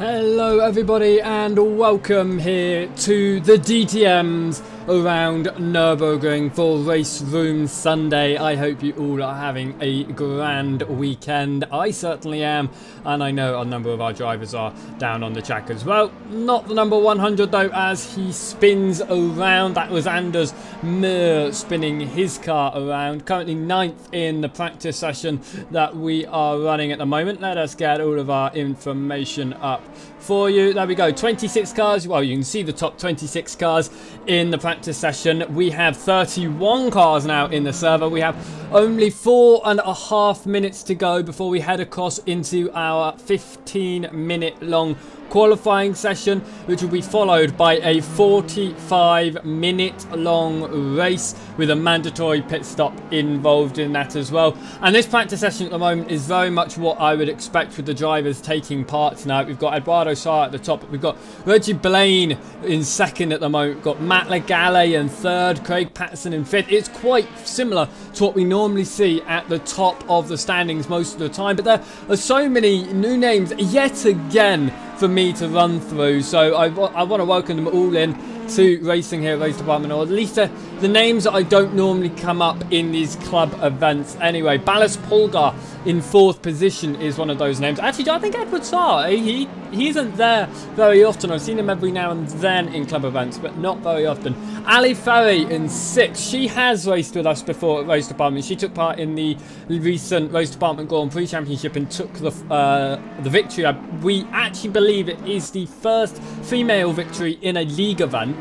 Hello everybody and welcome here to the DTMs around Nurburgring for Race Room Sunday. I hope you all are having a grand weekend. I certainly am, and I know a number of our drivers are down on the track as well. Not the number 100 though, as he spins around. That was Anders Mir spinning his car around. Currently 9th in the practice session that we are running at the moment. Let us get all of our information up for you. There we go, 26 cars. Well, you can see the top 26 cars in the practice session. We have 31 cars now in the server. We have only 4.5 minutes to go before we head across into our 15-minute long qualifying session, which will be followed by a 45-minute long race with a mandatory pit stop involved in that as well. And this practice session at the moment is very much what I would expect with the drivers taking part tonight. We've got Eduardo Sá at the top. We've got Reggie Blaine in second at the moment. We've got Matt Legale in third, Craig Patterson in fifth. It's quite similar to what we normally see at the top of the standings most of the time, but there are so many new names yet again for me to run through, so I want to welcome them all in to racing here at Race Department, or at least the names that I don't normally come up in these club events. Anyway, Ballas Polgar in 4th position is one of those names. Actually, I think Edward Sá, he isn't there very often. I've seen him every now and then in club events, but not very often. Ali Ferry in 6th. She has raced with us before at Race Department. She took part in the recent Race Department Grand Prix Championship and took the victory. We actually believe it is the first female victory in a league event,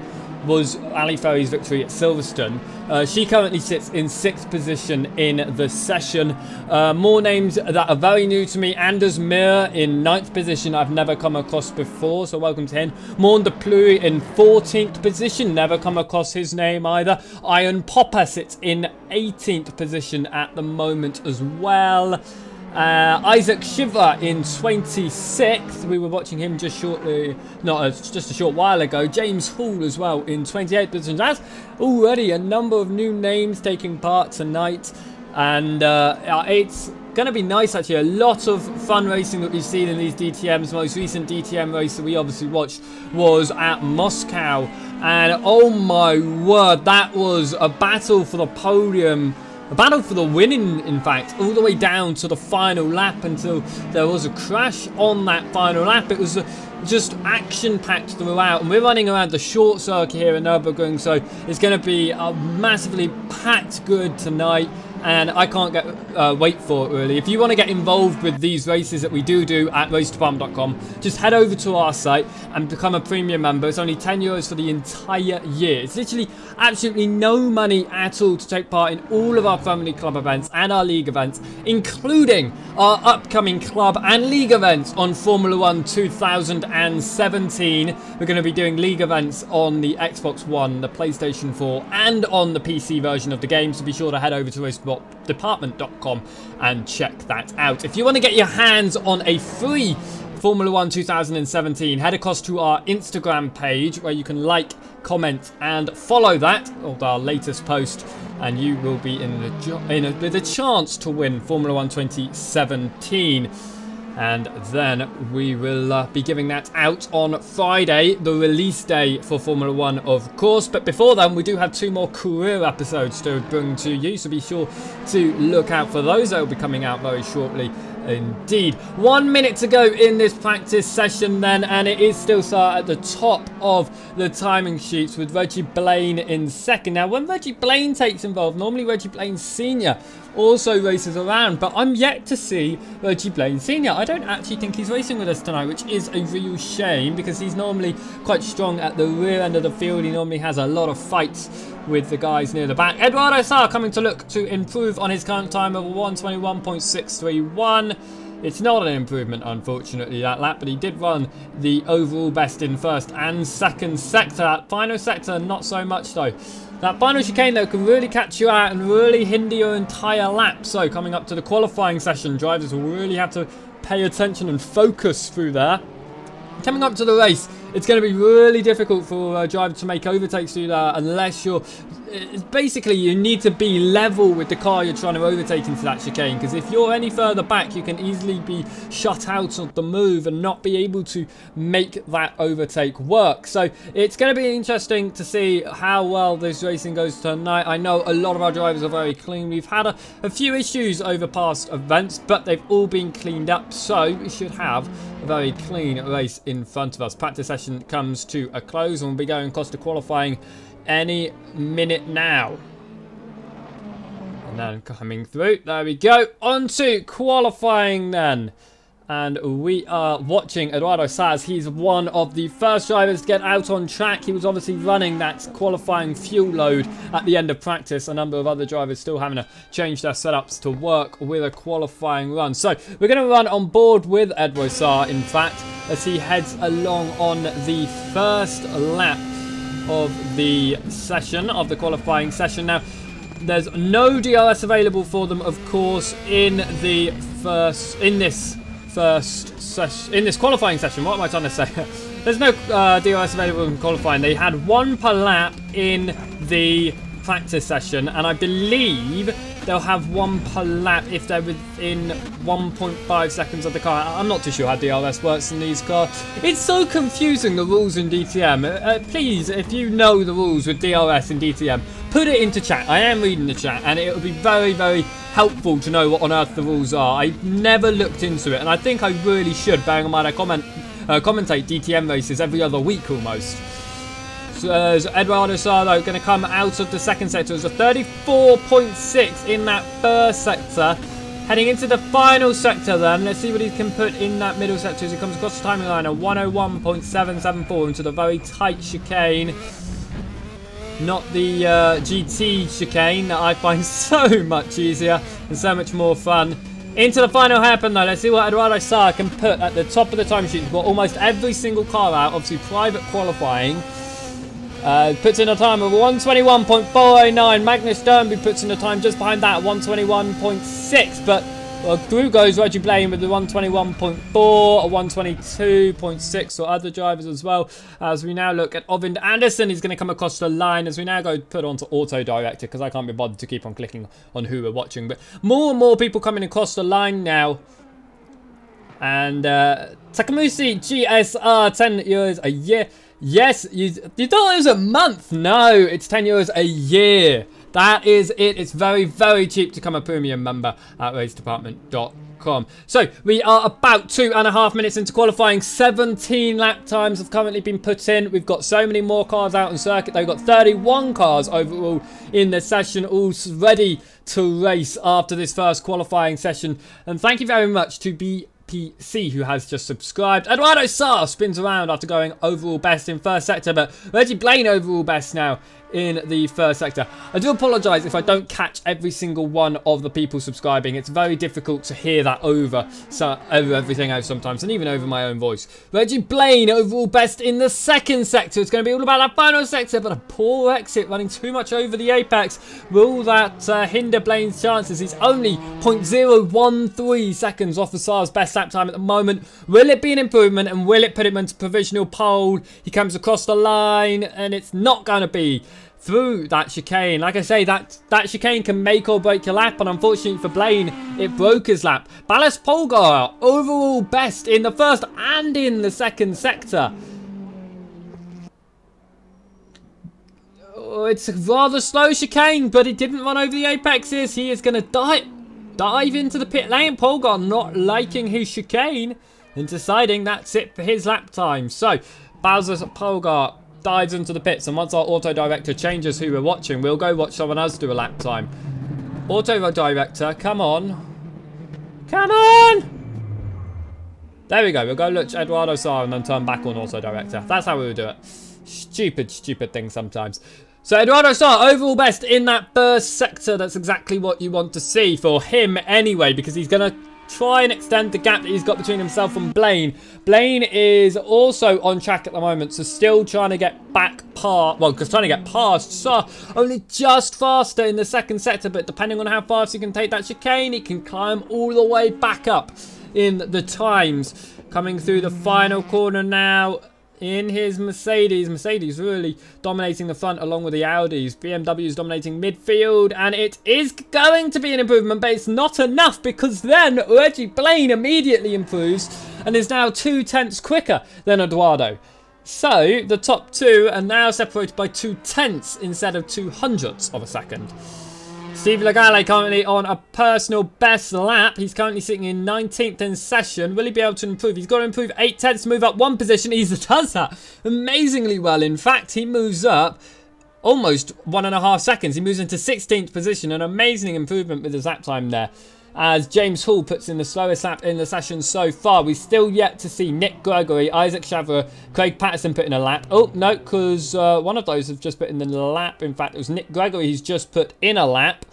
was Ali Ferry's victory at Silverstone. She currently sits in 6th position in the session. More names that are very new to me. Anders Mir in 9th position, I've never come across before, so welcome to him. Morn de Pluy in 14th position, never come across his name either. Iron Popper sits in 18th position at the moment as well. Isaac Shiver in 26th. We were watching him just shortly, just a short while ago. James Hall as well in 28th position. That's already a number of new names taking part tonight, and it's going to be nice actually. A lot of fun racing that we've seen in these DTMs. The most recent DTM race that we obviously watched was at Moscow, and oh my word, that was a battle for the podium. A battle for the win, in fact, all the way down to the final lap until there was a crash on that final lap. It was just action-packed throughout, and we're running around the short circuit here in Nürburgring, so it's going to be a massively packed good tonight, and I can't wait for it, really. If you want to get involved with these races that we do at racedepartment.com, just head over to our site and become a premium member. It's only €10 for the entire year. It's literally absolutely no money at all to take part in all of our family club events and our league events, including our upcoming club and league events on Formula 1 2017. We're going to be doing league events on the Xbox One, the PlayStation 4, and on the PC version of the game, so be sure to head over to racedepartment.com and check that out. If you want to get your hands on a free Formula 1 2017, head across to our Instagram page where you can like, comment and follow that, or our latest post, and you will be with a chance to win Formula 1 2017. And then we will be giving that out on Friday, the release day for Formula 1, of course. But before then, we do have 2 more career episodes to bring to you, so be sure to look out for those. They will be coming out very shortly indeed. 1 minute to go in this practice session then, and it is still at the top of the timing sheets with Reggie Blaine in second. Now, when Reggie Blaine takes involved, normally Reggie Blaine Sr. also races around, but I'm yet to see Reggie Blaine Sr. I don't actually think he's racing with us tonight, which is a real shame because he's normally quite strong at the rear end of the field. He normally has a lot of fights with the guys near the back. Eduardo Sá coming to look to improve on his current time of 1:21.631. It's not an improvement, unfortunately, that lap, but he did run the overall best in first and second sector. That final sector, not so much though. That final chicane, though, can really catch you out and really hinder your entire lap. So, coming up to the qualifying session, drivers will really have to pay attention and focus through there. Coming up to the race it's going to be really difficult for a driver to make overtakes through that unless you're... Basically, you need to be level with the car you're trying to overtake into that chicane, because if you're any further back, you can easily be shut out of the move and not be able to make that overtake work. So it's going to be interesting to see how well this racing goes tonight. I know a lot of our drivers are very clean. We've had a few issues over past events, but they've all been cleaned up, so we should have a very clean race in front of us. Practice session comes to a close and we'll be going across to qualifying any minute now. And then coming through, there we go, on to qualifying then. And we are watching Eduardo Saz. He's one of the first drivers to get out on track. He was obviously running that qualifying fuel load at the end of practice. A number of other drivers still having to change their setups to work with a qualifying run. So we're going to run on board with Eduardo Saz, in fact, as he heads along on the first lap of the session, of the qualifying session. Now, there's no DRS available for them, of course, in this qualifying session. What am I trying to say? There's no DRS available in qualifying. They had 1 per lap in the practice session, and I believe they'll have 1 per lap if they're within 1.5 seconds of the car. I'm not too sure how DRS works in these cars. It's so confusing, the rules in DTM. Please, if you know the rules with DRS in DTM, put it into chat. I am reading the chat, and it would be very, very helpful to know what on earth the rules are. I've never looked into it, and I think I really should, bearing in mind I commentate DTM races every other week almost. So Eduardo Saz going to come out of the second sector as a 34.6 in that first sector. Heading into the final sector then. Let's see what he can put in that middle sector as he comes across the timing line at 101.774 into the very tight chicane. Not the GT chicane that I find so much easier and so much more fun. Into the final hairpin though. Let's see what Eduardo Saz can put at the top of the timesheet. He's got almost every single car out, obviously private qualifying. Puts in a time of 121.409. Magnus Sternby puts in a time just behind that, 121.6. But through goes Reggie Blaine with the 121.4, a 122.6 for other drivers as well. As we now look at Ovind Anderson, he's going to come across the line as we now go put onto auto director, because I can't be bothered to keep on clicking on who we're watching. But more and more people coming across the line now. And Takamushi GSR, 10 euros a year. Yes, you thought it was a month. No, it's 10 euros a year. That is it. It's very, very cheap to become a premium member at racedepartment.com. So we are about 2.5 minutes into qualifying. 17 lap times have currently been put in. We've got so many more cars out on circuit. They've got 31 cars overall in the session, all ready to race after this first qualifying session. And thank you very much to BPC, who has just subscribed. Eduardo Saz spins around after going overall best in first sector, but Reggie Blaine overall best now in the first sector. I do apologise if I don't catch every single one of the people subscribing. It's very difficult to hear that over everything else sometimes, and even over my own voice. Reggie Blaine overall best in the second sector. It's going to be all about that final sector, but a poor exit, running too much over the apex. Will that hinder Blaine's chances? He's only 0.013 seconds off the Saz's best lap time at the moment. Will it be an improvement, and will it put him into provisional pole? He comes across the line, and it's not going to be through that chicane. Like I say, that chicane can make or break your lap, and unfortunately for Blaine, it broke his lap. Ballas Polgar, overall best in the first and in the second sector. Oh, it's a rather slow chicane, but he didn't run over the apexes. He is going to dive into the pit lane. Polgar not liking his chicane and deciding that's it for his lap time. So, Ballas Polgar dives into the pits, and once our auto director changes who we're watching, we'll go watch someone else do a lap time. Auto director, come on. Come on! There we go. We'll go look at Eduardo Saz and then turn back on auto director. That's how we would do it. Stupid, stupid thing sometimes. So Eduardo Saz, overall best in that first sector. That's exactly what you want to see for him anyway, because he's going to try and extend the gap that he's got between himself and Blaine. Blaine is also on track at the moment, so still trying to get back past, well, because trying to get past Saz, only just faster in the second sector, but depending on how fast he can take that chicane, he can climb all the way back up in the times. Coming through the final corner now in his Mercedes. Mercedes really dominating the front along with the Audis. BMW is dominating midfield, and it is going to be an improvement, but it's not enough because then Reggie Blaine immediately improves and is now 2/10 quicker than Eduardo. So the top two are now separated by 2/10 instead of 200ths of a second. Steve Legale currently on a personal best lap. He's currently sitting in 19th in session. Will he be able to improve? He's got to improve 8/10 to move up one position. He does that amazingly well. In fact, he moves up almost 1.5 seconds. He moves into 16th position. An amazing improvement with his lap time there. As James Hall puts in the slowest lap in the session so far. We've still yet to see Nick Gregory, Isaac Chavra, Craig Patterson put in a lap. Oh, no, because one of those have just put in the lap. In fact, it was Nick Gregory who's just put in a lap,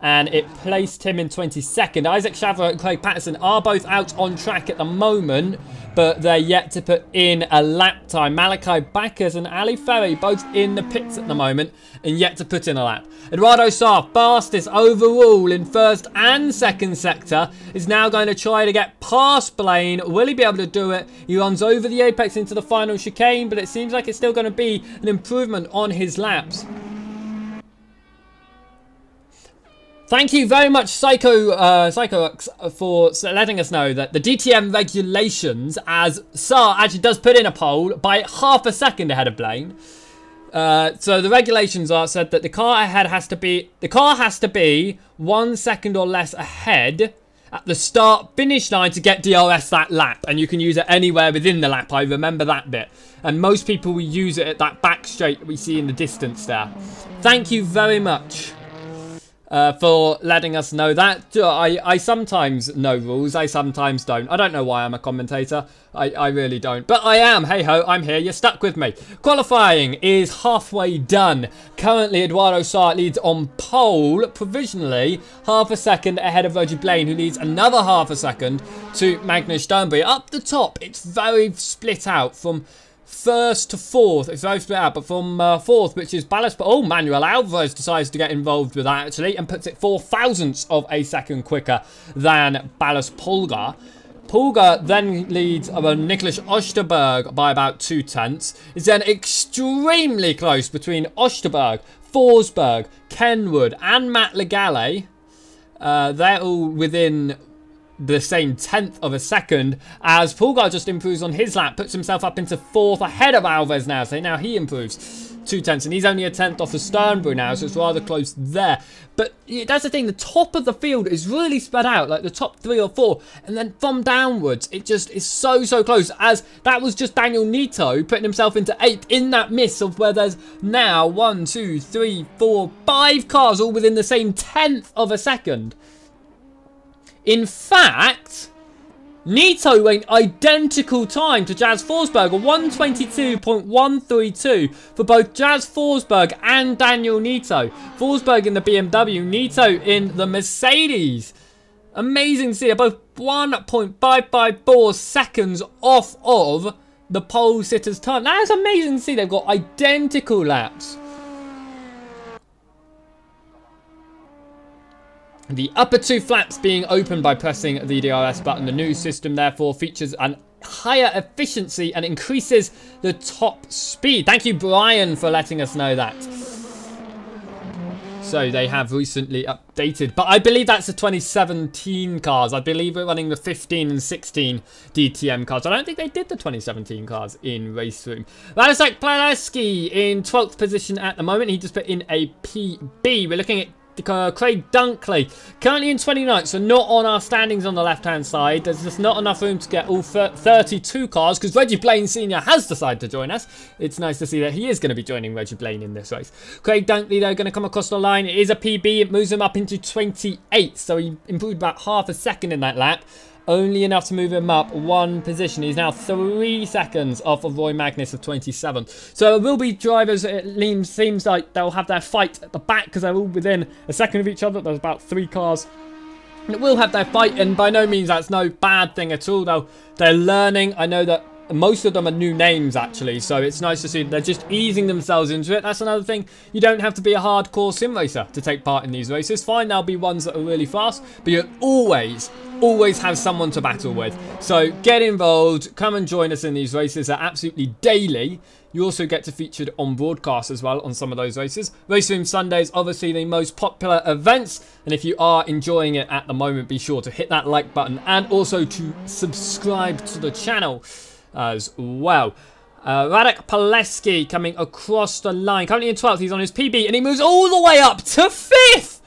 and it placed him in 22nd. Isaac Chavra and Craig Patterson are both out on track at the moment, but they're yet to put in a lap time. Malachi Backers and Ali Ferry both in the pits at the moment and yet to put in a lap. Eduardo Saar, fastest overall in first and second sector, is now going to try to get past Blaine. Will he be able to do it? He runs over the apex into the final chicane, but it seems like it's still going to be an improvement on his laps. Thank you very much, Psycho for letting us know that the DTM regulations, as Saar actually does put in a pole by 0.5 seconds ahead of Blaine. So the regulations are said that the car has to be 1 second or less ahead at the start finish line to get DRS that lap, and you can use it anywhere within the lap. I remember that bit, and most people will use it at that back straight that we see in the distance there. Thank you very much. For letting us know that. I sometimes know rules, I sometimes don't. I don't know why I'm a commentator. I really don't. But I am. Hey ho, I'm here. You're stuck with me. Qualifying is halfway done. Currently, Eduardo Saar leads on pole, provisionally, 0.5 seconds ahead of Reggie Blaine, who leads another 0.5 seconds to Magnus Sternberg. Up the top, it's very split out from first to fourth. It's very split out, but from fourth, which is Ballast. Oh, Manuel Alvarez decides to get involved with that actually and puts it 0.004 of a second quicker than Ballast Polgar. Polgar then leads Nicholas Osterberg by about 2/10. It's then extremely close between Osterberg, Forsberg, Kenwood, and Matt Legale. They're all within the same 1/10 of a second, as Polgar just improves on his lap, puts himself up into 4th ahead of Alves now, so now he improves 2/10, and he's only a 1/10 off of Sternberg now, so it's rather close there. But that's the thing, the top of the field is really spread out, like the top 3 or 4, and then from downwards, it just is so close, as that was just Daniel Nito putting himself into 8th in that miss of where there's now 1, 2, 3, 4, 5 cars all within the same 1/10 of a second. In fact, Nito went identical time to Jazz Forsberg, 1:22.132 for both Jazz Forsberg and Daniel Nito. Forsberg in the BMW, Nito in the Mercedes. Amazing to see, both 1.554 seconds off of the pole sitter's time. That is amazing to see. They've got identical laps. The upper 2 flaps being opened by pressing the DRS button. The new system therefore features a higher efficiency and increases the top speed. Thank you, Brian, for letting us know that. So they have recently updated, but I believe that's the 2017 cars. I believe we're running the 15 and 16 DTM cars. I don't think they did the 2017 cars in Race Room. Vladislav Plaleski in 12th position at the moment. He just put in a PB. We're looking at Craig Dunkley currently in 29th, so not on our standings on the left hand side. There's just not enough room to get all 32 cars because Reggie Blaine Sr. has decided to join us. It's nice to see that he is going to be joining Reggie Blaine in this race. Craig Dunkley though going to come across the line. It is a PB. It moves him up into 28th, so he improved about 0.5 seconds in that lap. Only enough to move him up 1 position. He's now 3 seconds off of Roy Magnus of 27th. So it will be drivers, it seems like they'll have their fight at the back because they're all within a second of each other. There's about 3 cars. And it will have their fight, and by no means that's no bad thing at all, though. They're learning. I know that most of them are new names, actually, so it's nice to see they're just easing themselves into it. That's another thing. You don't have to be a hardcore sim racer to take part in these races. Fine, there'll be ones that are really fast, but you always have someone to battle with. So get involved, come and join us in these races. They're absolutely daily. You also get to feature on broadcast as well on some of those races. Race Room Sundays, obviously the most popular events. And if you are enjoying it at the moment, be sure to hit that like button and also to subscribe to the channel as well. Radek Pileski coming across the line. Currently in 12th, he's on his PB and he moves all the way up to 5th.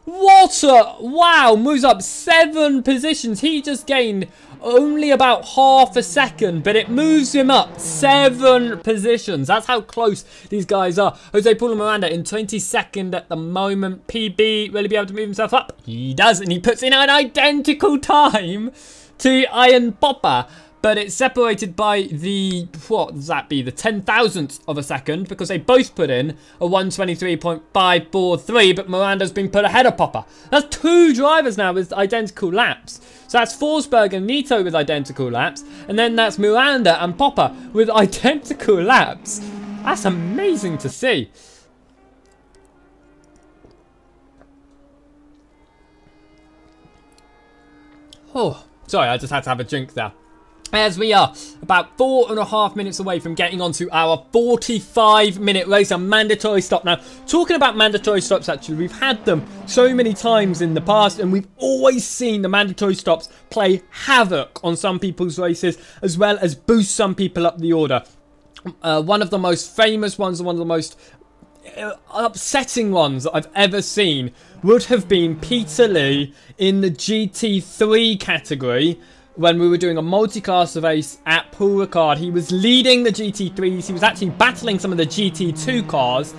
What a... Wow, moves up 7 positions. He just gained only about half a second, but it moves him up 7 positions. That's how close these guys are. Jose Paulo Miranda in 22nd at the moment. PB, will he be able to move himself up? He does, and he puts in an identical time to Ian Popper. But it's separated by the, what does that be, the 10,000th of a second, because they both put in a 1:23.543, but Miranda's been put ahead of Popper. That's 2 drivers now with identical laps. So that's Forsberg and Nito with identical laps, and then that's Miranda and Popper with identical laps. That's amazing to see. Oh, sorry, I just had to have a drink there. As we are about 4.5 minutes away from getting onto our 45-minute race, a mandatory stop. Now, talking about mandatory stops, actually, we've had them so many times in the past, and we've always seen the mandatory stops play havoc on some people's races, as well as boost some people up the order. One of the most famous ones, and one of the most upsetting ones that I've ever seen would have been Peter Lee in the GT3 category. When we were doing a multi-class race at Paul Ricard, he was leading the GT3s. He was actually battling some of the GT2 cars.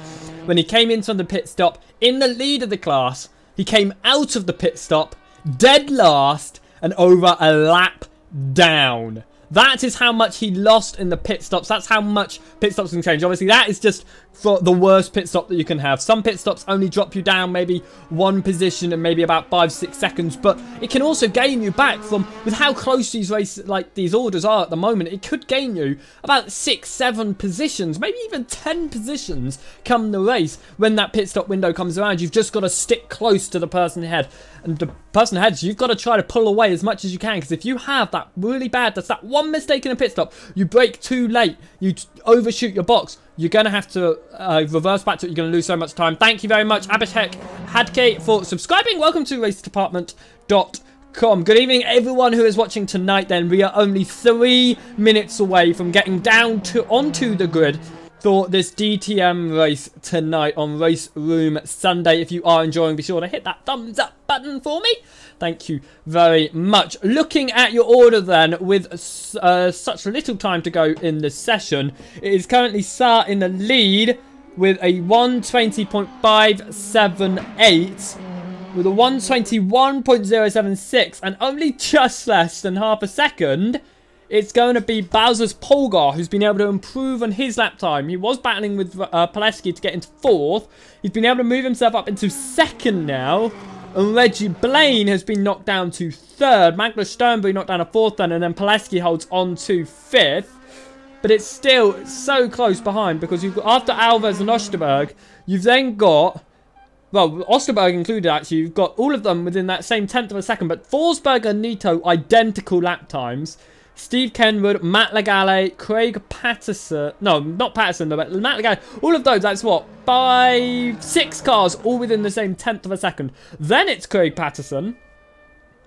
When he came into the pit stop in the lead of the class, he came out of the pit stop dead last and over a lap down. That is how much he lost in the pit stops. That's how much pit stops can change. Obviously, that is just for the worst pit stop that you can have. Some pit stops only drop you down maybe 1 position and maybe about 5-6 seconds, but it can also gain you back from, with how close these races, like these orders are at the moment, it could gain you about 6-7 positions, maybe even 10 positions come the race. When that pit stop window comes around, you've just got to stick close to the person ahead. And the person ahead, you've got to try to pull away as much as you can, because if you have that really bad, that's that one mistake in a pit stop, you brake too late, you overshoot your box, you're going to have to reverse back to it. You're going to lose so much time. Thank you very much, Abhishek Hadke, for subscribing. Welcome to racedepartment.com. Good evening, everyone who is watching tonight then. We are only 3 minutes away from getting down to onto the grid for this DTM race tonight on Race Room Sunday. If you are enjoying, be sure to hit that thumbs up button for me. Thank you very much. Looking at your order then, with such little time to go in this session, it is currently Sa in the lead with a 1:20.578, with a 1:21.076, and only just less than half a second. It's going to be Bowser's Polgar, who's been able to improve on his lap time. He was battling with Pileski to get into 4th. He's been able to move himself up into 2nd now. And Reggie Blaine has been knocked down to 3rd. Magnus Sternberg knocked down to 4th then. And then Pileski holds on to 5th. But it's still so close behind, because you've got, after Alves and Osterberg, you've then got, well, Osterberg included actually, you've got all of them within that same 10th of a second. But Forsberg and Nito, identical lap times. Steve Kenwood, Matt Legale, Craig Patterson. No, not Patterson, though, but Matt Legale. All of those, that's what? 5-6 cars, all within the same 10th of a second. Then it's Craig Patterson.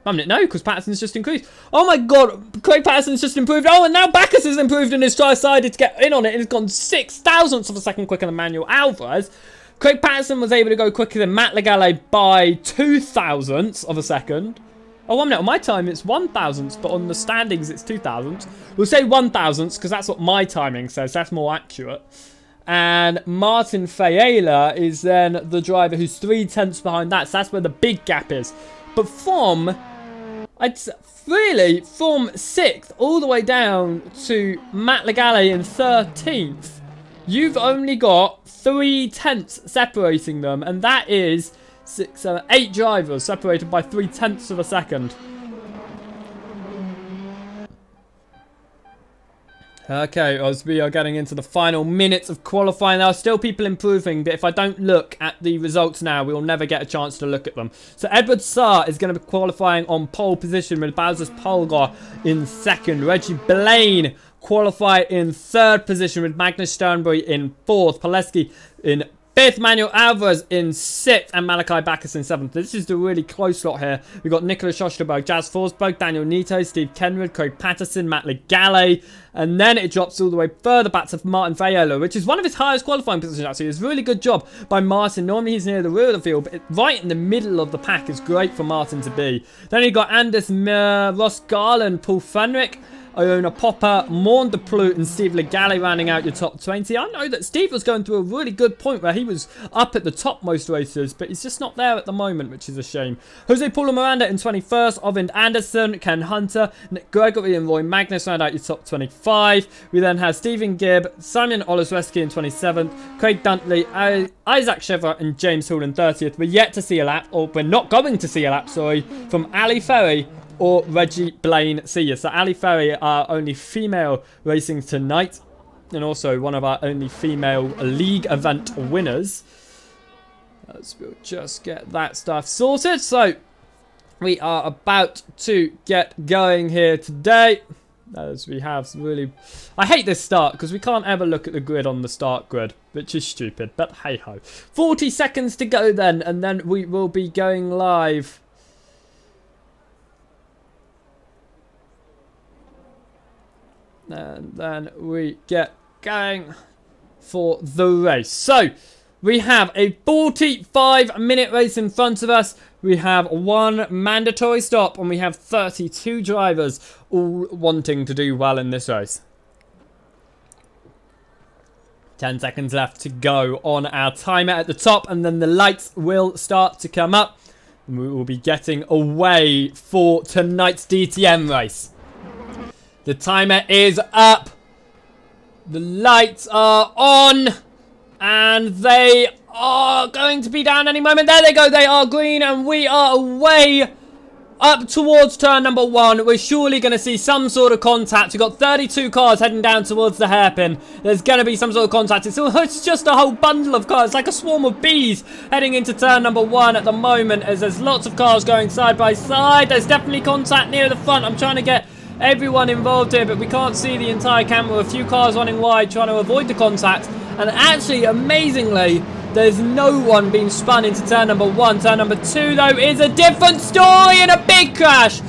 No, because Patterson's just increased. Oh my god, Craig Patterson's just improved. Oh, and now Backus has improved and has decided to get in on it. And it's gone 6,000ths of a second quicker than Manuel Alvarez. Craig Patterson was able to go quicker than Matt Legale by 2,000ths of a second. Oh, 1 minute. On my time, it's 1,000ths, but on the standings, it's 2,000ths. We'll say 1,000ths, because that's what my timing says. That's more accurate. And Martin Fayela is then the driver who's 3/10ths behind that. So that's where the big gap is. But from 6th all the way down to Matt Legale in 13th, you've only got 3/10ths separating them. And that is 6, 7, 8 drivers separated by 3/10ths of a second. Okay, as we are getting into the final minutes of qualifying, there are still people improving, but if I don't look at the results now, we will never get a chance to look at them. So Edward Saar is going to be qualifying on pole position with Bowser's Polgar in second. Reggie Blaine qualified in third position with Magnus Sternberg in fourth. Pileski in fifth, Manuel Alvarez in sixth, and Malachi Backus in seventh. This is the really close lot here. We've got Nicholas Osterberg, Jazz Forsberg, Daniel Nito, Steve Kenwood, Craig Patterson, Matt Legale, and then it drops all the way further back to Martin Fayola, which is one of his highest qualifying positions, actually. It's a really good job by Martin. Normally he's near the rear of the field, but right in the middle of the pack is great for Martin to be. Then you've got Anders Ross Garland, Paul Fenrick, Iona Popper, Morn de Plout, and Steve Legale rounding out your top 20. I know that Steve was going through a really good point where he was up at the top most races, but he's just not there at the moment, which is a shame. Jose Paulo Miranda in 21st, Ovind Anderson, Ken Hunter, Nick Gregory, and Roy Magnus round out your top 25. We then have Stephen Gibb, Simon Oleszewski in 27th, Craig Duntley, Isaac Chevrolet, and James Hall in 30th. We're yet to see a lap, or we're not going to see a lap, sorry, from Ali Ferry or Reggie Blaine Sr. So Ali Ferry, our only female racing tonight, and also one of our only female league event winners. Let's just get that stuff sorted. So we are about to get going here today, as we have really... I hate this start because we can't ever look at the grid on the start grid, which is stupid, but hey ho. 40 seconds to go then, and then we will be going live. And then we get going for the race. So, we have a 45-minute race in front of us. We have one mandatory stop, and we have 32 drivers all wanting to do well in this race. 10 seconds left to go on our timer at the top, and then the lights will start to come up. And we will be getting away for tonight's DTM race. The timer is up. The lights are on. And they are going to be down any moment. There they go. They are green. And we are away up towards turn number 1. We're surely going to see some sort of contact. We've got 32 cars heading down towards the hairpin. There's going to be some sort of contact. It's just a whole bundle of cars. It's like a swarm of bees heading into turn number 1 at the moment, as there's lots of cars going side by side. There's definitely contact near the front. I'm trying to get everyone involved here, but we can't see the entire camera. A few cars running wide trying to avoid the contact, and actually amazingly there's no one being spun into turn number 1. Turn number 2 though is a different story, and a big crash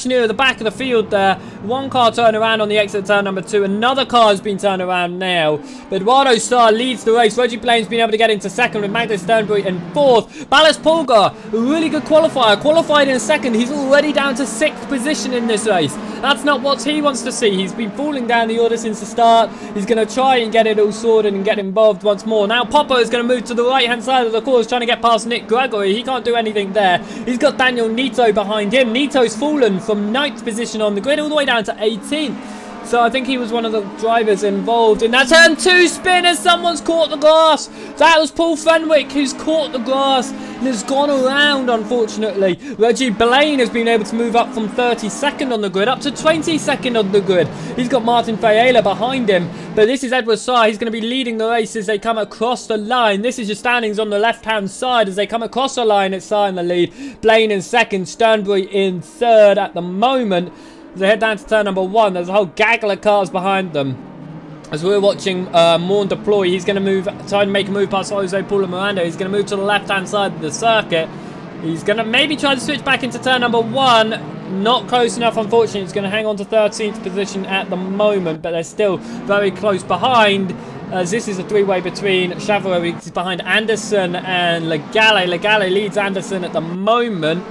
near the back of the field there. One car turned around on the exit of turn number 2. Another car has been turned around now. But Eduardo Saar leads the race. Reggie Blaine's been able to get into second with Magnus Sternberg in fourth. Ballas Polgar, a really good qualifier, qualified in second. He's already down to 6th position in this race. That's not what he wants to see. He's been falling down the order since the start. He's going to try and get it all sorted and get involved once more. Now Popper is going to move to the right-hand side of the course, trying to get past Nick Gregory. He can't do anything there. He's got Daniel Nito behind him. Nito's fallen from 9th position on the grid all the way down to 18th. So I think he was one of the drivers involved in that turn 2 spin as someone's caught the grass. That was Paul Fenwick who's caught the grass and has gone around, unfortunately. Reggie Blaine has been able to move up from 32nd on the grid up to 22nd on the grid. He's got Martin Fayola behind him, but this is Edward Saar. He's going to be leading the race as they come across the line. This is your standings on the left-hand side as they come across the line. It's Saar in the lead. Blaine in second, Sternberg in third at the moment. As they head down to turn number 1, there's a whole gaggle of cars behind them. As we're watching Morn deploy, he's going to move, try and make a move past Jose Paulo Miranda. He's going to move to the left-hand side of the circuit. He's going to maybe try to switch back into turn number 1. Not close enough, unfortunately. He's going to hang on to 13th position at the moment, but they're still very close behind. As this is a three-way between Chevrolet, he's behind Anderson and Legale. Legale leads Anderson at the moment.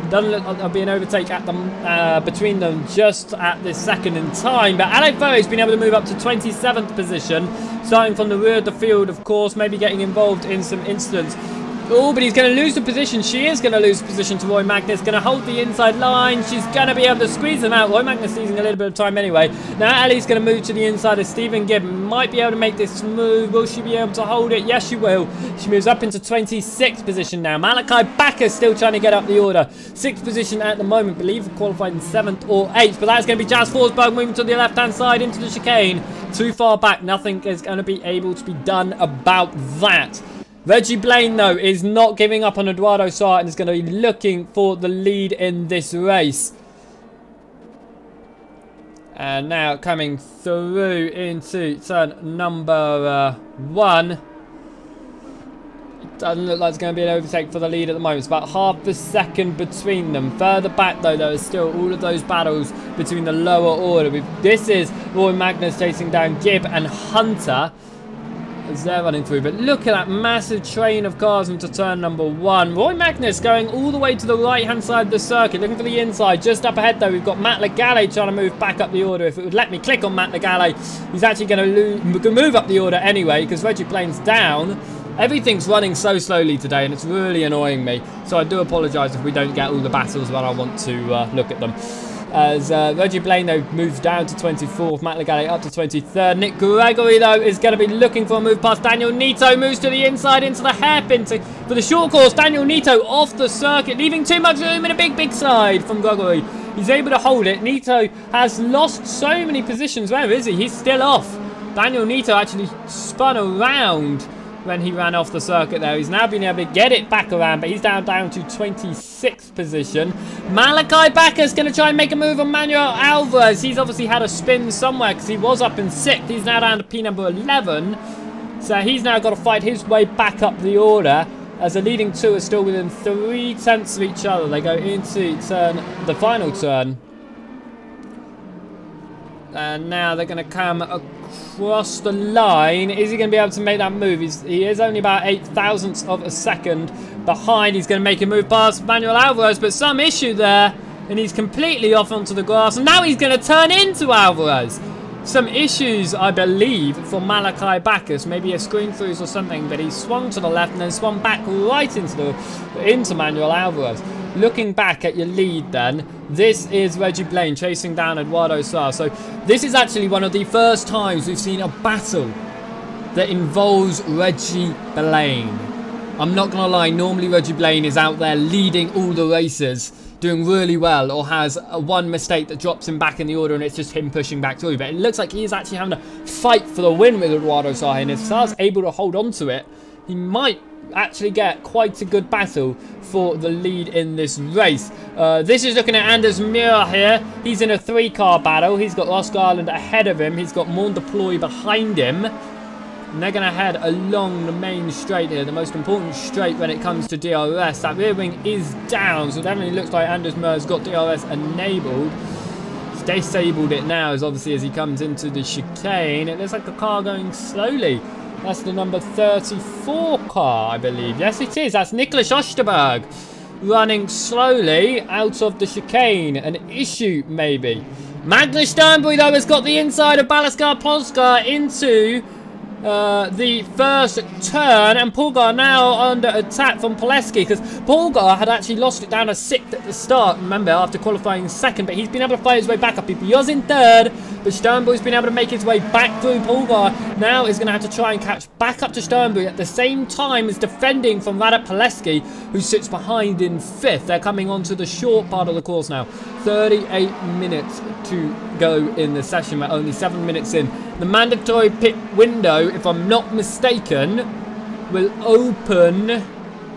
Doesn't look like there'll be an overtake at them, between them just at this second in time. But Ale Ferry's been able to move up to 27th position, starting from the rear of the field, of course, maybe getting involved in some incidents. Oh, but he's going to lose the position. She is going to lose the position to Roy Magnus. Going to hold the inside line. She's going to be able to squeeze them out. Roy Magnus losing a little bit of time anyway. Now Ellie's going to move to the inside of Stephen Gibb. Might be able to make this move. Will she be able to hold it? Yes, she will. She moves up into 26th position now. Malachi Backus still trying to get up the order. 6th position at the moment. Believe qualified in 7th or 8th. But that's going to be Jazz Forsberg moving to the left-hand side into the chicane. Too far back. Nothing is going to be able to be done about that. Reggie Blaine, though, is not giving up on Eduardo Sá and is going to be looking for the lead in this race. And now coming through into turn number 1. It doesn't look like it's going to be an overtake for the lead at the moment. It's about half a second between them. Further back, though, there is still all of those battles between the lower order. This is Roy Magnus chasing down Gibb and Hunter as they're running through. But look at that massive train of cars into turn number 1. Roy Magnus going all the way to the right-hand side of the circuit, looking for the inside. Just up ahead, though, we've got Matt Legale trying to move back up the order. If it would let me click on Matt Legale, he's actually going to move up the order anyway, because Reggie Blaine's down. Everything's running so slowly today, and it's really annoying me. So I do apologise if we don't get all the battles when I want to look at them. As Reggie Blaine, though, moves down to 24th. Matt Legale up to 23rd. Nick Gregory, though, is going to be looking for a move past Daniel Nito. Moves to the inside into the hairpin for the short course. Daniel Nito off the circuit, leaving too much room in a big slide from Gregory. He's able to hold it. Nito has lost so many positions. Where is he? He's still off. Daniel Nito actually spun around when he ran off the circuit there. He's now been able to get it back around, but he's down to 26th position. Malachi Backus going to try and make a move on Manuel Alvarez. He's obviously had a spin somewhere because he was up in 6th. He's now down to P number 11. So he's now got to fight his way back up the order, as the leading two are still within 3 tenths of each other. They go into the final turn. And now they're going to come across the line. Is he going to be able to make that move? He is only about 8 thousandths of a second behind. He's going to make a move past Manuel Alvarez, but some issue there, and he's completely off onto the grass. And now he's going to turn into Alvarez. Some issues, I believe, for Malachi Backus. Maybe a screen throughs or something, but he swung to the left and then swung back right into Manuel Alvarez. Looking back at your lead then, this is Reggie Blaine chasing down Eduardo Sá. So this is actually one of the first times we've seen a battle that involves Reggie Blaine. I'm not going to lie, normally Reggie Blaine is out there leading all the races, doing really well, or has one mistake that drops him back in the order and it's just him pushing back through. But it looks like he's actually having to fight for the win with Eduardo Sá, and if Sá's able to hold on to it, he might actually get quite a good battle for the lead in this race. This is looking at Anders Muir here. He's in a 3-car battle. He's got Ross Garland ahead of him. He's got Morn Deploy behind him. And they're going to head along the main straight here, the most important straight when it comes to DRS. That rear wing is down, so it definitely looks like Anders Muir's got DRS enabled. He's disabled it now, as obviously as he comes into the chicane. It looks like a car going slowly. That's the number 34 car, I believe. Yes, it is. That's Niklas Osterberg running slowly out of the chicane. An issue, maybe. Magnus Sternbury, though, has got the inside of Balaskar Polskar into the first turn, and Polgar now under attack from Poleski, because Polgar had actually lost it down to 6th at the start, remember, after qualifying 2nd, but he's been able to fight his way back up. He was in 3rd, but Sternbury's been able to make his way back through. Polgar now is going to have to try and catch back up to Sternbury at the same time as defending from Radek Poleski, who sits behind in 5th. They're coming onto the short part of the course now. 38 minutes to go in the session. We're only 7 minutes in. The mandatory pit window, if I'm not mistaken, will open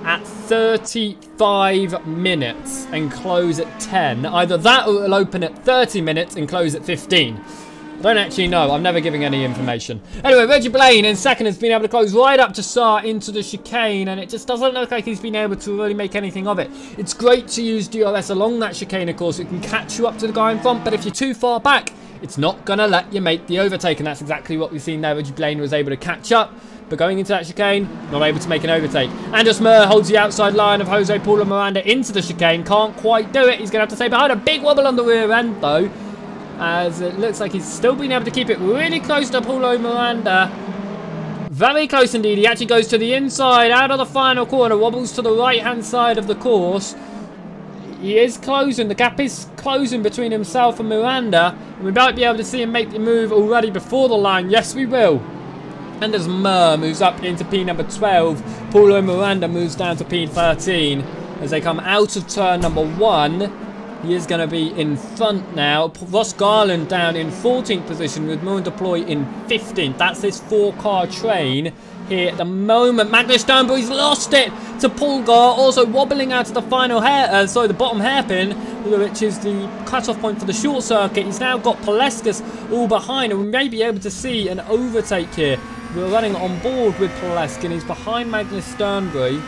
at 35 minutes and close at 10. Either that or it'll open at 30 minutes and close at 15. I don't actually know. I'm never giving any information. Anyway, Reggie Blaine in 2nd has been able to close right up to Sá into the chicane, and it just doesn't look like he's been able to really make anything of it. It's great to use DRS along that chicane, of course. It can catch you up to the guy in front, but if you're too far back, it's not going to let you make the overtake, and that's exactly what we've seen there. Reggie Blaine was able to catch up, but going into that chicane, not able to make an overtake. Anders Muir holds the outside line of Jose Paulo Miranda into the chicane. Can't quite do it. He's going to have to stay behind. A big wobble on the rear end, though, as it looks like he's still been able to keep it really close to Paulo Miranda Very close indeed. He actually goes to the inside, out of the final corner, wobbles to the right-hand side of the course. He is closing. The gap is closing between himself and Miranda. And we might be able to see him make the move already before the line. Yes, we will. And as Mur moves up into P number 12, Paulo Miranda moves down to P13. As they come out of turn number 1, he is going to be in front now. Ross Garland down in 14th position with Moon Deploy in 15th. That's this 4-car train here at the moment. Magnus Sternberg's lost it to Pulgar, also wobbling out to the final the bottom hairpin, which is the cut-off point for the short circuit. He's now got Paleskas all behind, and we may be able to see an overtake here. We're running on board with Paleskin. He's behind Magnus Sternberg.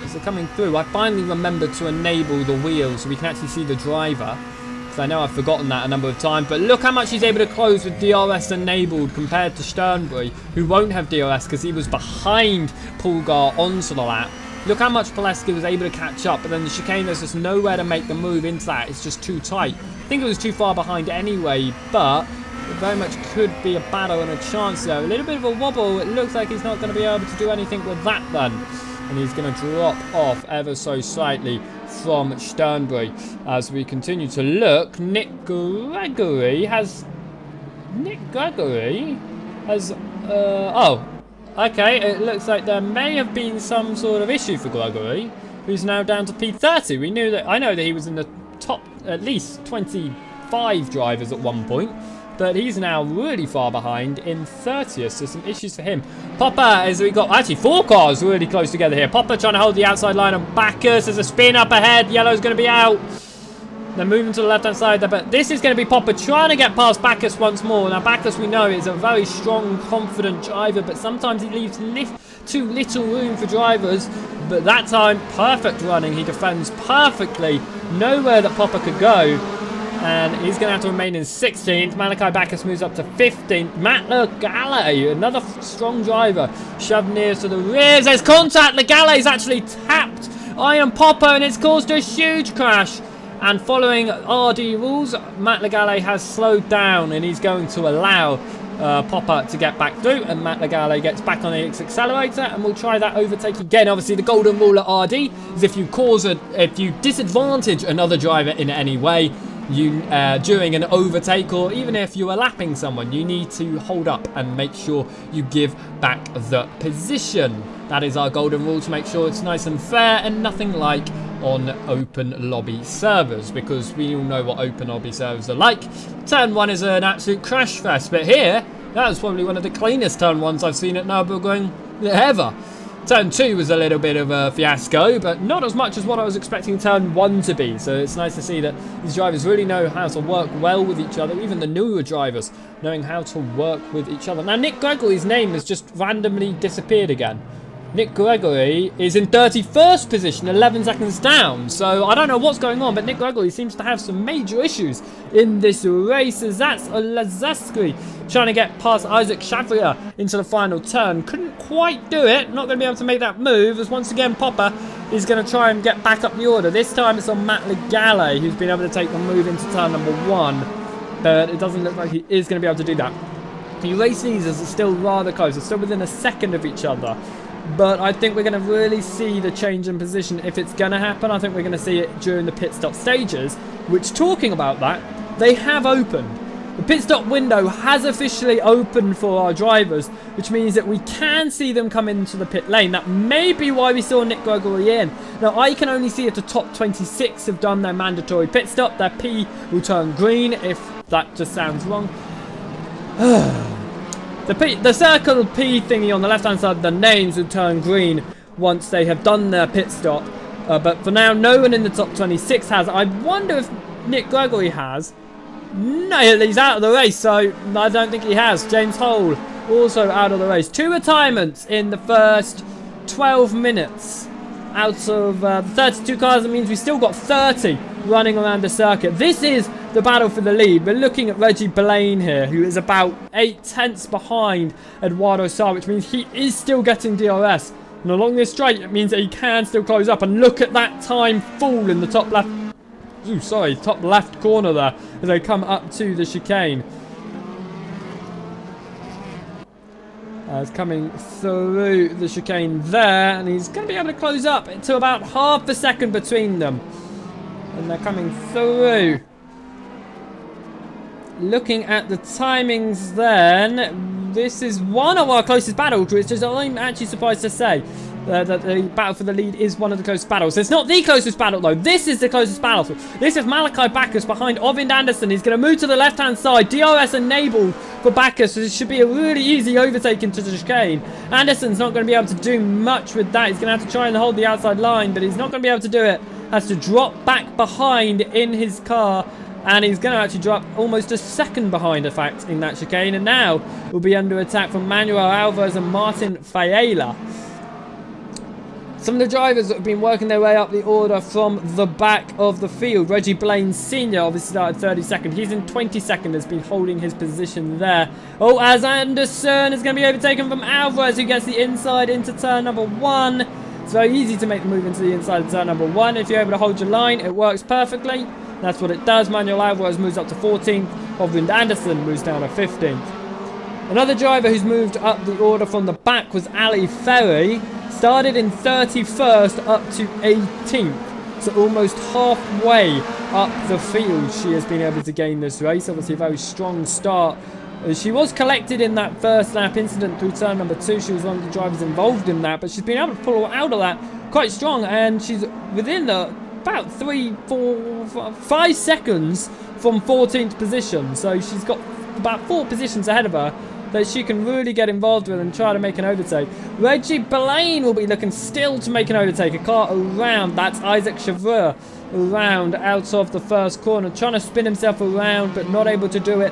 As they're coming through, I finally remembered to enable the wheels so we can actually see the driver. Because I know I've forgotten that a number of times. But look how much he's able to close with DRS enabled compared to Sternberg, who won't have DRS because he was behind Pulgar onto the lap. Look how much Pulaski was able to catch up, but then the chicane, there's just nowhere to make the move into that. It's just too tight. I think it was too far behind anyway, but it very much could be a battle and a chance there. A little bit of a wobble. It looks like he's not going to be able to do anything with that then. And he's going to drop off ever so slightly from Sternberg. As we continue to look, Nick Gregory has... oh, okay. It looks like there may have been some sort of issue for Gregory, who's now down to P30. We knew that... I know that he was in the top at least 25 drivers at one point, but he's now really far behind in 30th, so some issues for him. Popper, as we got actually 4 cars really close together here. Popper trying to hold the outside line on Bacchus. There's a spin up ahead. Yellow's going to be out. They're moving to the left-hand side there, but this is going to be Popper trying to get past Bacchus once more. Now, Bacchus, we know, is a very strong, confident driver, but sometimes he leaves too little room for drivers. But that time, perfect running. He defends perfectly. Nowhere that Popper could go. And he's going to have to remain in 16th. Malachi Bacchus moves up to 15th. Matt Legale, another strong driver, shoved near to the rears. There's contact. Legale's actually tapped Iron Popper, and it's caused a huge crash. And following RD rules, Matt Legale has slowed down, and he's going to allow Popper to get back through. And Matt Legale gets back on the accelerator, and we'll try that overtake again. Obviously, the golden rule at RD is if you disadvantage another driver in any way, during an overtake, or even if you are lapping someone, you need to hold up and make sure you give back the position. That is our golden rule, to make sure it's nice and fair and nothing like on open lobby servers, because we all know what open lobby servers are like. Turn 1 is an absolute crash fest, but here, that was probably one of the cleanest turn 1s I've seen at Nurburgring ever. Turn 2 was a little bit of a fiasco, but not as much as what I was expecting Turn 1 to be. So it's nice to see that these drivers really know how to work well with each other, even the newer drivers knowing how to work with each other. Now, Nick Gregory's name has just randomly disappeared again. Nick Gregory is in 31st position, 11 seconds down. So I don't know what's going on, but Nick Gregory seems to have some major issues in this race. As that's Lazaski trying to get past Isaac Chavrier into the final turn. Couldn't quite do it. Not going to be able to make that move, as once again Popper is going to try and get back up the order. This time it's on Matt Legale, who's been able to take the move into turn number 1. But it doesn't look like he is going to be able to do that. The race leaders are still rather close. They're still within a second of each other. But I think we're going to really see the change in position if it's going to happen. I think we're going to see it during the pit stop stages, which, talking about that, they have opened. The pit stop window has officially opened for our drivers, which means that we can see them come into the pit lane. That may be why we saw Nick Gregory in. Now, I can only see if the top 26 have done their mandatory pit stop. Their P will turn green, if that just sounds wrong. The circle P thingy on the left-hand side, the names will turn green once they have done their pit stop. But for now, no one in the top 26 has. I wonder if Nick Gregory has. No, he's out of the race, so I don't think he has. James Hole also out of the race. 2 retirements in the first 12 minutes. Out of 32 cars, that means we still got 30 running around the circuit. This is the battle for the lead. We're looking at Reggie Blaine here, who is about 8/10 behind Eduardo Sá, which means he is still getting DRS. And along this straight, it means that he can still close up. And look at that time fall in the top left. Ooh, sorry, top left corner there as they come up to the chicane. It's coming through the chicane there, and he's going to be able to close up to about half a second between them. And they're coming through. Looking at the timings then, this is one of our closest battles, which is, I'm actually surprised to say, that the battle for the lead is one of the closest battles. It's not the closest battle though. This is the closest battle. This is Malachi Bacchus behind Ovind Anderson. He's going to move to the left-hand side. DRS enabled for Bacchus, so this should be a really easy overtake into the chicane. Anderson's not going to be able to do much with that. He's going to have to try and hold the outside line, but he's not going to be able to do it. Has to drop back behind in his car, and he's going to actually drop almost a second behind, in fact, in that chicane. And now will be under attack from Manuel Alvarez and Martin Faela. Some of the drivers that have been working their way up the order from the back of the field. Reggie Blaine Sr. obviously started 32nd. He's in 22nd, has been holding his position there. Oh, as Anderson is going to be overtaken from Alvarez, who gets the inside into turn number 1. It's very easy to make the move into the inside of turn number 1. If you're able to hold your line, it works perfectly. That's what it does. Manuel Alvarez moves up to 14th. Ovind Anderson moves down to 15th. Another driver who's moved up the order from the back was Ali Ferry. Started in 31st up to 18th. So almost halfway up the field she has been able to gain this race. Obviously a very strong start. She was collected in that first lap incident through turn number 2. She was one of the drivers involved in that. But she's been able to pull out of that quite strong. And she's within about 3, 4, 5 seconds from 14th position. So she's got about 4 positions ahead of her that she can really get involved with and try to make an overtake. Reggie Blaine will be looking still to make an overtake. A car around, that's Isaac Chauvreur, around out of the first corner, trying to spin himself around but not able to do it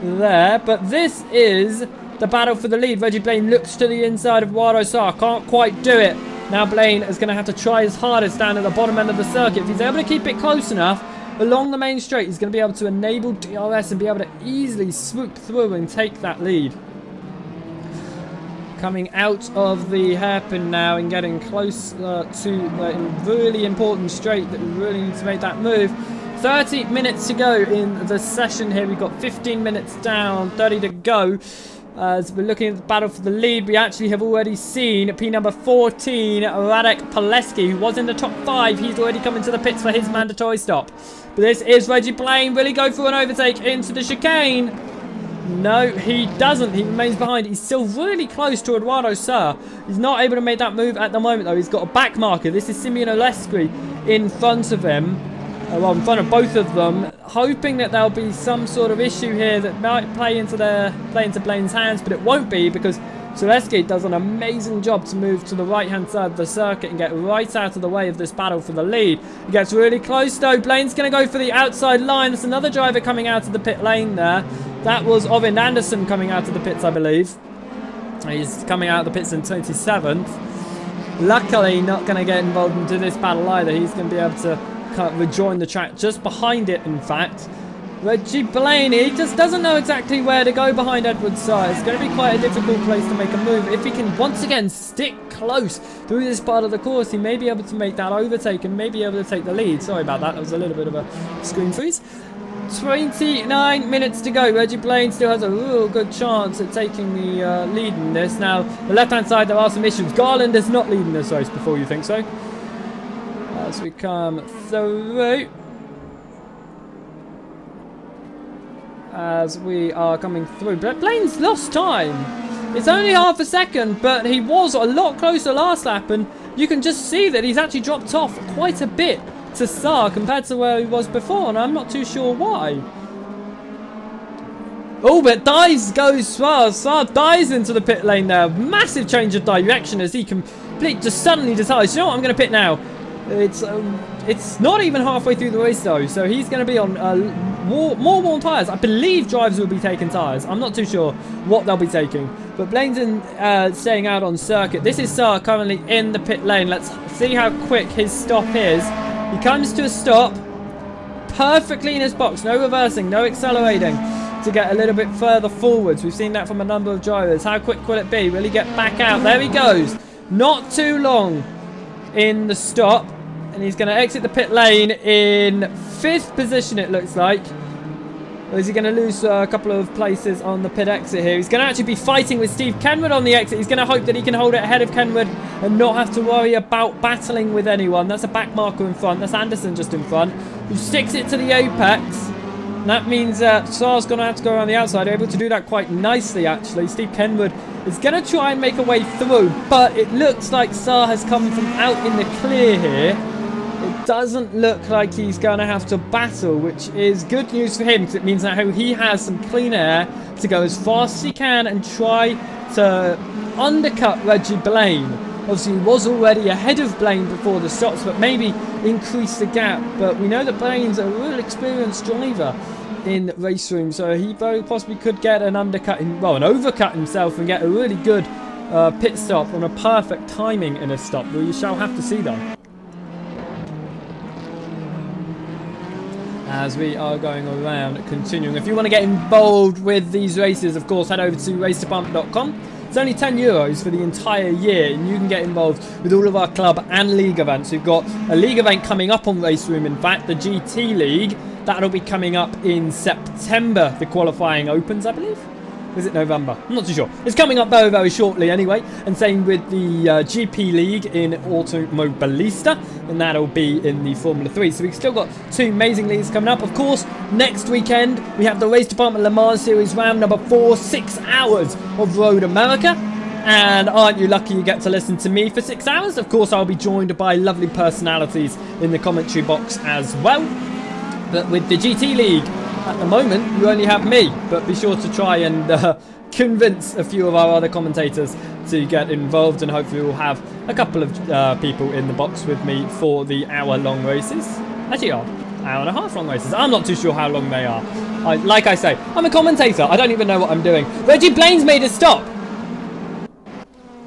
there. But this is the battle for the lead. Reggie Blaine looks to the inside of Wado Sar, can't quite do it. Now Blaine is going to have to try his hardest down at the bottom end of the circuit. If he's able to keep it close enough along the main straight, he's going to be able to enable DRS and be able to easily swoop through and take that lead. Coming out of the hairpin now and getting close to the really important straight that we really need to make that move. 30 minutes to go in the session here. We've got 15 minutes down, 30 to go. As we're looking at the battle for the lead, we actually have already seen P number 14, Radek Pileski, who was in the top 5. He's already coming to the pits for his mandatory stop. But this is Reggie Blaine. Will he go for an overtake into the chicane? No, he doesn't. He remains behind. He's still really close to Eduardo Sir. He's not able to make that move at the moment, though. He's got a back marker. This is Simeon Olesky in front of him. Well, in front of both of them, hoping that there'll be some sort of issue here that might play into Blaine's hands, but it won't be because Zaleski does an amazing job to move to the right-hand side of the circuit and get right out of the way of this battle for the lead. He gets really close though. Blaine's going to go for the outside line. There's another driver coming out of the pit lane there. That was Ovind Anderson coming out of the pits, I believe. He's coming out of the pits in 27th. Luckily, not going to get involved into this battle either. He's going to be able to kind of rejoin the track just behind it, in fact. Reggie Blaine, he just doesn't know exactly where to go behind Edward Sire. It's going to be quite a difficult place to make a move. If he can once again stick close through this part of the course, he may be able to make that overtake and may be able to take the lead. Sorry about that. That was a little bit of a screen freeze. 29 minutes to go. Reggie Blaine still has a real good chance at taking the lead in this. Now, the left-hand side, there are some issues. Garland is not leading this race before you think so. As we come through. As we are coming through. But Blaine's lost time. It's only half a second, but he was a lot closer last lap, and you can just see that he's actually dropped off quite a bit to Sar compared to where he was before, and I'm not too sure why. Oh, but Dies goes Sar. Sar dies into the pit lane there. Massive change of direction as he just suddenly decides, you know what, I'm going to pit now. It's not even halfway through the race though, so he's going to be on more worn tyres. I believe drivers will be taking tyres. I'm not too sure what they'll be taking. But Blaine's staying out on circuit. This is Sar currently in the pit lane. Let's see how quick his stop is. He comes to a stop perfectly in his box. No reversing, no accelerating to get a little bit further forwards. We've seen that from a number of drivers. How quick will it be? Will he get back out? There he goes. Not too long in the stop. And he's going to exit the pit lane in 5th position, it looks like. Or is he going to lose a couple of places on the pit exit here? He's going to actually be fighting with Steve Kenwood on the exit. He's going to hope that he can hold it ahead of Kenwood and not have to worry about battling with anyone. That's a back marker in front. That's Anderson just in front, who sticks it to the apex. And that means Saar's going to have to go around the outside. Able to do that quite nicely, actually. Steve Kenwood is going to try and make a way through, but it looks like Saar has come from out in the clear here. It doesn't look like he's going to have to battle, which is good news for him, because it means that he has some clean air to go as fast as he can and try to undercut Reggie Blaine. Obviously, he was already ahead of Blaine before the stops, but maybe increase the gap. But we know that Blaine's a real experienced driver in race room, so he very possibly could get an undercut, an overcut himself and get a really good pit stop on a perfect timing in a stop. We shall have to see, though. As we are going around, continuing. If you want to get involved with these races, of course, head over to racedepartment.com. It's only €10 for the entire year, and you can get involved with all of our club and league events. We've got a league event coming up on Race Room, in fact, the GT League. That'll be coming up in September. The qualifying opens, I believe. Is it November? I'm not too sure. It's coming up very, very shortly anyway. And same with the GP League in Automobilista. And that'll be in the Formula 3. So we've still got 2 amazing leagues coming up. Of course, next weekend we have the Race Department Le Mans Series round number 4. 6 hours of Road America. And aren't you lucky you get to listen to me for 6 hours? Of course, I'll be joined by lovely personalities in the commentary box as well. But with the GT League, at the moment, you only have me, but be sure to try and convince a few of our other commentators to get involved, and hopefully we'll have a couple of people in the box with me for the hour-long races. Actually, hour and a half long races. I'm not too sure how long they are. Like I say, I'm a commentator. I don't even know what I'm doing. Reggie Blaine's made a stop.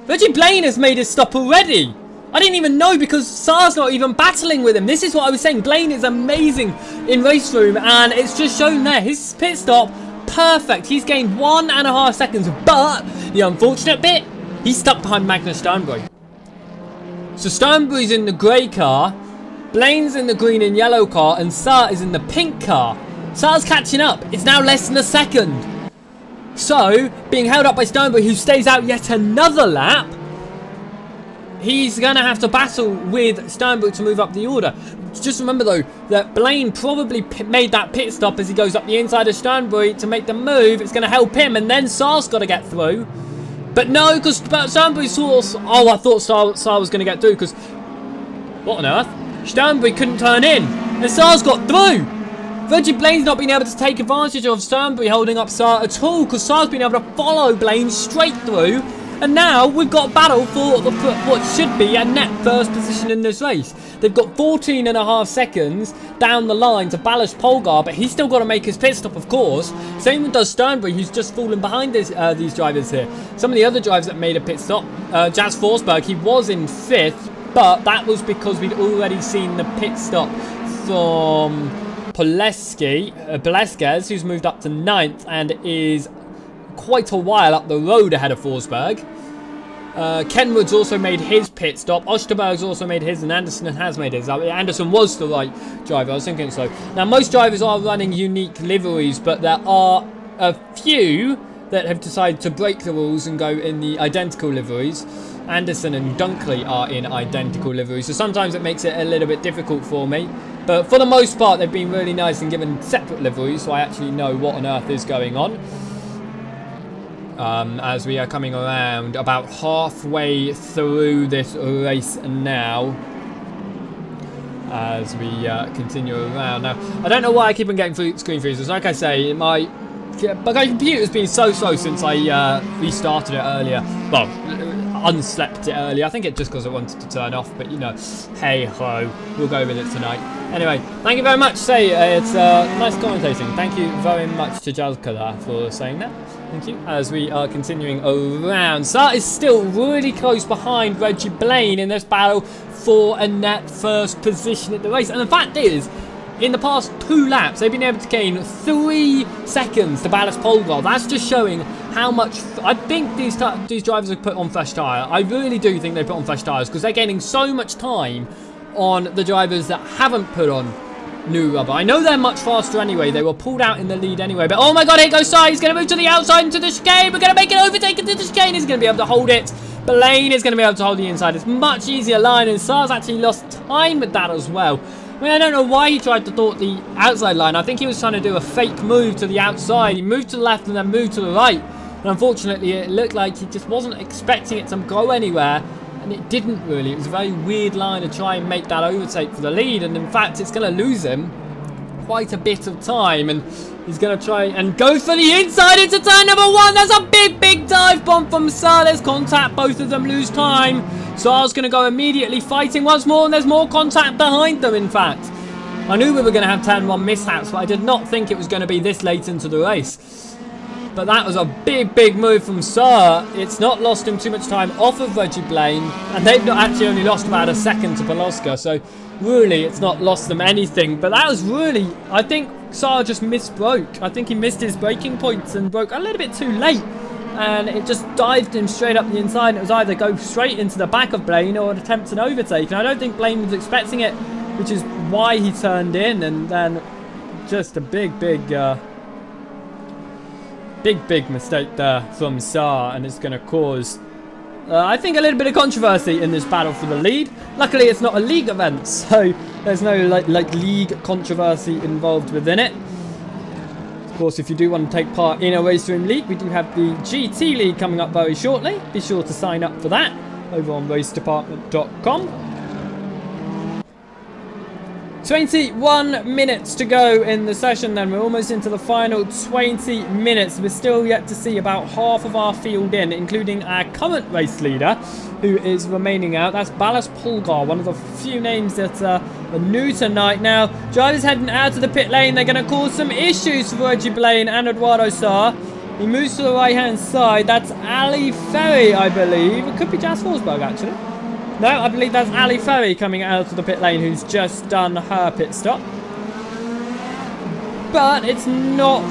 Reggie Blaine has made a stop already. I didn't even know, because Saar's not even battling with him. This is what I was saying. Blaine is amazing in race room, and it's just shown there. His pit stop, perfect. He's gained 1.5 seconds, but the unfortunate bit, he's stuck behind Magnus Sternberg. So Sternberg's in the grey car, Blaine's in the green and yellow car, and Saar is in the pink car. Saar's catching up. It's now less than a second. So, being held up by Sternberg, who stays out yet another lap, he's going to have to battle with Sternberg to move up the order. Just remember, though, that Blaine probably made that pit stop as he goes up the inside of Sternberg to make the move. It's going to help him, and then Saar's got to get through. But no, because Sternberg saw... Oh, I thought Saar was going to get through, because... What on earth? Sternberg couldn't turn in, and Saar's got through. Reggie Blaine's not been able to take advantage of Sternberg holding up Saar at all, because Saar's been able to follow Blaine straight through. And now we've got a battle for what should be a net first position in this race. They've got 14.5 seconds down the line to Balázs Polgár, but he's still got to make his pit stop, of course. Same does Sternberg, who's just fallen behind these drivers here. Some of the other drivers that made a pit stop, Jazz Forsberg, he was in 5th, but that was because we'd already seen the pit stop from Pelesquez, who's moved up to 9th and is quite a while up the road ahead of Forsberg. Kenwood's also made his pit stop. Osterberg's also made his, and Anderson has made his. Anderson was the right driver, I was thinking so. Now, most drivers are running unique liveries, but there are a few that have decided to break the rules and go in the identical liveries. Anderson and Dunkley are in identical liveries, so sometimes it makes it a little bit difficult for me. But for the most part, they've been really nice and given separate liveries, so I actually know what on earth is going on. As we are coming around about halfway through this race now, as we continue around. Now, I don't know why I keep on getting screen freezes. Like I say, my computer's been so slow since I restarted it earlier. Well, unslept it earlier. I think it's just because I wanted to turn off, but you know, hey ho, we'll go with it tonight. Anyway, thank you very much. It's nice commentating. Thank you very much to Jalkala for saying that. Thank you. As we are continuing around, Saar is still really close behind Reggie Blaine in this battle for a net first position at the race. And the fact is, in the past 2 laps, they've been able to gain 3 seconds to Balázs Polgár. That's just showing how much... I think these drivers have put on fresh tyre. I really do think they put on fresh tyres, because they're gaining so much time on the drivers that haven't put on New Rubber. I know they're much faster anyway. They were pulled out in the lead anyway. But oh my god, here goes Saar. He's going to move to the outside into the chicane. We're going to make an overtake into the chicane. He's going to be able to hold it. Blaine is going to be able to hold the inside. It's much easier line, and Saar's actually lost time with that as well. I mean, I don't know why he tried to thwart the outside line. I think he was trying to do a fake move to the outside. He moved to the left and then moved to the right. And unfortunately, it looked like he just wasn't expecting it to go anywhere. And it didn't really. It was a very weird line to try and make that overtake for the lead. And in fact, it's going to lose him quite a bit of time. And he's going to try and go for the inside into turn number 1. That's a big dive bomb from Saar. There's contact. Both of them lose time. Saar's going to go immediately fighting once more. And there's more contact behind them, in fact. I knew we were going to have turn 1 mishaps, but I did not think it was going to be this late into the race. But that was a big move from Saar. It's not lost him too much time off of Reggie Blaine. And they've not actually only lost about a second to Poloska. So really, it's not lost them anything. But that was really, I think Saar just missbroke. I think he missed his braking points and broke a little bit too late. And it just dived him straight up the inside. And it was either go straight into the back of Blaine or attempt an overtake. And I don't think Blaine was expecting it, which is why he turned in. And then just a big mistake there from Saar, and it's going to cause, I think, a little bit of controversy in this battle for the lead. Luckily, it's not a league event, so there's no like league controversy involved within it. Of course, if you do want to take part in a Race Room League, we do have the GT League coming up very shortly. Be sure to sign up for that over on racedepartment.com. 21 minutes to go in the session then. We're almost into the final 20 minutes. We're still yet to see about half of our field in, including our current race leader, who is remaining out. That's Ballas Polgar, one of the few names that are new tonight. Now, drivers heading out of the pit lane. They're going to cause some issues for Reggie Blaine and Eduardo Saar. He moves to the right-hand side. That's Ali Ferry, I believe. It could be Jas Forsberg, actually. No, I believe that's Ali Ferry coming out of the pit lane, who's just done her pit stop. But it's not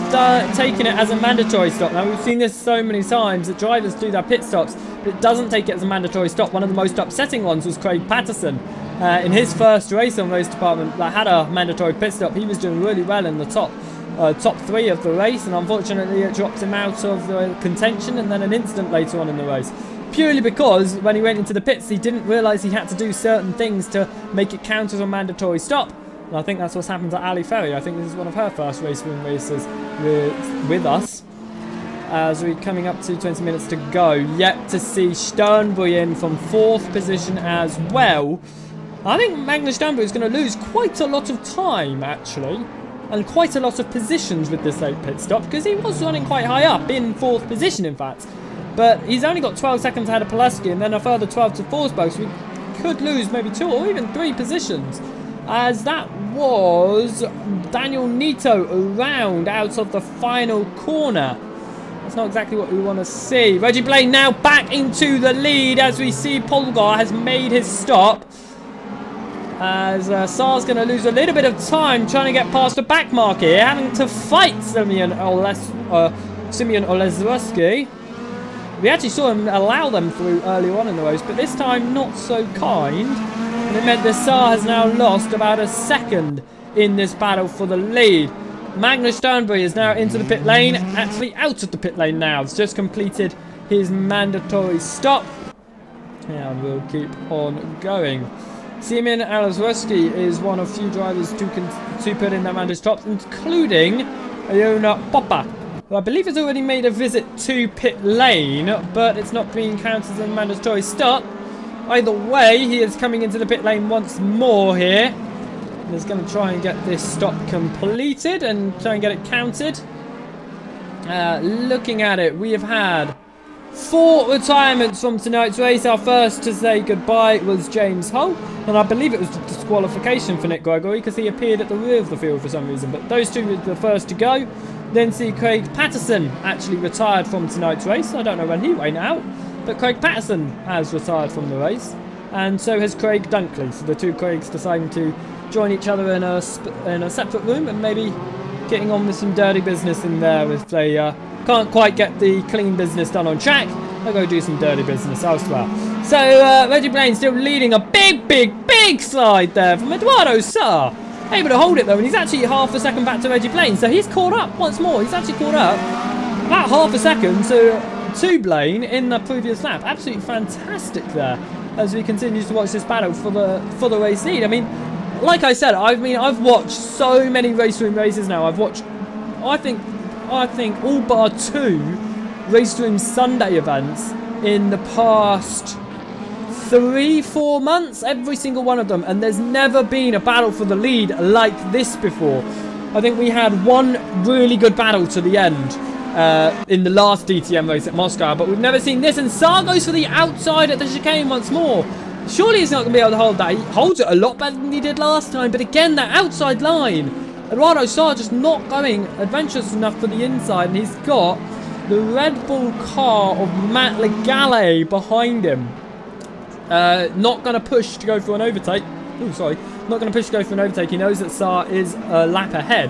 taking it as a mandatory stop. Now, we've seen this so many times that drivers do their pit stops, but it doesn't take it as a mandatory stop. One of the most upsetting ones was Craig Patterson. In his first race on Race Department that had a mandatory pit stop, he was doing really well in the top 3 of the race, and unfortunately it dropped him out of the contention and then an incident later on in the race. Purely because when he went into the pits, he didn't realise he had to do certain things to make it count as a mandatory stop. And I think that's what's happened to Ali Ferry. I think this is one of her first Race Room races with us. As we're coming up to 20 minutes to go. Yet to see Sternbury in from 4th position as well. I think Magnus Sternbury is going to lose quite a lot of time, actually. And quite a lot of positions with this late pit stop. Because he was running quite high up, in 4th position, in fact. But he's only got 12 seconds ahead of Pulaski, and then a further 12 to Forsberg, so we could lose maybe 2 or even 3 positions. As that was Daniel Nito around out of the final corner. That's not exactly what we want to see. Reggie Blaine now back into the lead as we see Polgar has made his stop. As Saar's going to lose a little bit of time trying to get past the back mark here, having to fight Simeon Oleszewski. We actually saw him allow them through earlier on in the race, but this time not so kind. And it meant that Saar has now lost about a second in this battle for the lead. Magnus Sternbury is now into the pit lane, actually out of the pit lane now. He's just completed his mandatory stop. And we'll keep on going. Simeon Oleszewski is one of few drivers to put in their mandatory stops, including Iona Poppa, who I believe has already made a visit to pit lane, but it's not being counted as a mandatory stop. Either way, he is coming into the pit lane once more here. And he's going to try and get this stop completed and try and get it counted. Looking at it, we have had 4 retirements from tonight's race. Our first to say goodbye was James Hull, and I believe it was disqualification for Nick Gregory because he appeared at the rear of the field for some reason. But those 2 were the first to go. Then see Craig Patterson actually retired from tonight's race. I don't know when he went out, but Craig Patterson has retired from the race, and so has Craig Dunkley. So the 2 Craigs deciding to join each other in a separate room and maybe getting on with some dirty business in there if they can't quite get the clean business done on track. They'll go do some dirty business elsewhere. So Reggie Blaine still leading a big slide there from Eduardo Saar. able to hold it though, and he's actually half a second back to Reggie Blaine. So he's caught up once more. He's actually caught up about half a second to Blaine in the previous lap. Absolutely fantastic there as we continue to watch this battle for the race lead. I mean, like I said, I've watched so many race room races now. I've watched, I think all bar 2 race room Sunday events in the past 3-4 months, every single one of them, and there's never been a battle for the lead like this before. I think we had one really good battle to the end in the last DTM race at Moscow, but we've never seen this, and Saar goes for the outside at the chicane once more. Surely he's not going to be able to hold that. He holds it a lot better than he did last time, but again, that outside line, Eduardo Saar just not going adventurous enough for the inside, and he's got the Red Bull car of Matt Legale behind him. Not going to push to go for an overtake. Oh, sorry. Not going to push to go for an overtake. He knows that Saar is a lap ahead.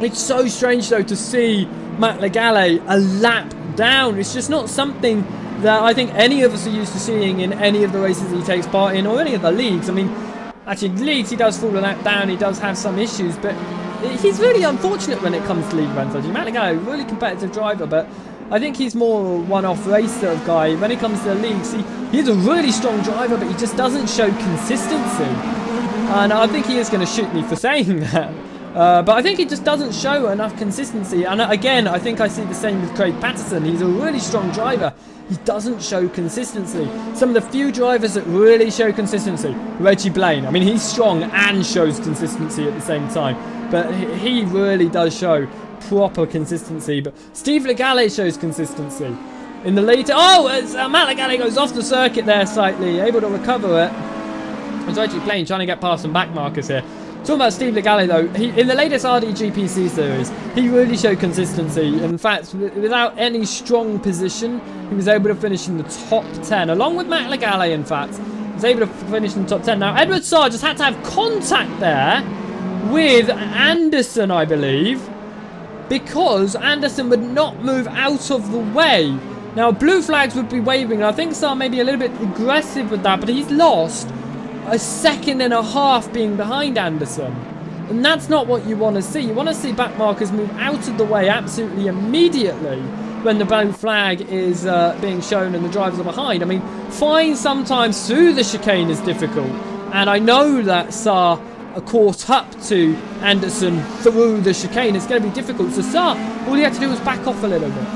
It's so strange, though, to see Matt Legale a lap down. It's just not something that I think any of us are used to seeing in any of the races he takes part in, or any of the leagues. I mean, actually, leagues he does fall a lap down. He does have some issues, but he's really unfortunate when it comes to league events. Matt Legale, really competitive driver, but I think he's more a one-off race sort of guy. When it comes to the leagues, he's a really strong driver, but he just doesn't show consistency. And I think he is going to shoot me for saying that. But I think he just doesn't show enough consistency. And again, I think I see the same with Craig Patterson. He's a really strong driver. He doesn't show consistency. Some of the few drivers that really show consistency, Reggie Blaine. I mean, he's strong and shows consistency at the same time. But he really does show proper consistency. But Steve Legale shows consistency. In the later... Oh, Matt Legale goes off the circuit there slightly. Able to recover it. It's Reggie Blaine trying to get past some back markers here. Talking about Steve Legale though, in the latest RDGPC series, he really showed consistency. In fact, without any strong position, he was able to finish in the top 10. Along with Matt Legale, in fact, he was able to finish in the top 10. Now, Edward Saar just had to have contact there with Anderson, I believe, because Anderson would not move out of the way. Now, blue flags would be waving, and I think Saar may be a little bit aggressive with that, but he's lost a second and a half being behind Anderson. And that's not what you want to see. You want to see back markers move out of the way absolutely immediately when the blue flag is being shown and the drivers are behind. I mean, flying sometimes through the chicane is difficult. And I know that Saar caught up to Anderson through the chicane. It's going to be difficult. So Saar, all he had to do was back off a little bit.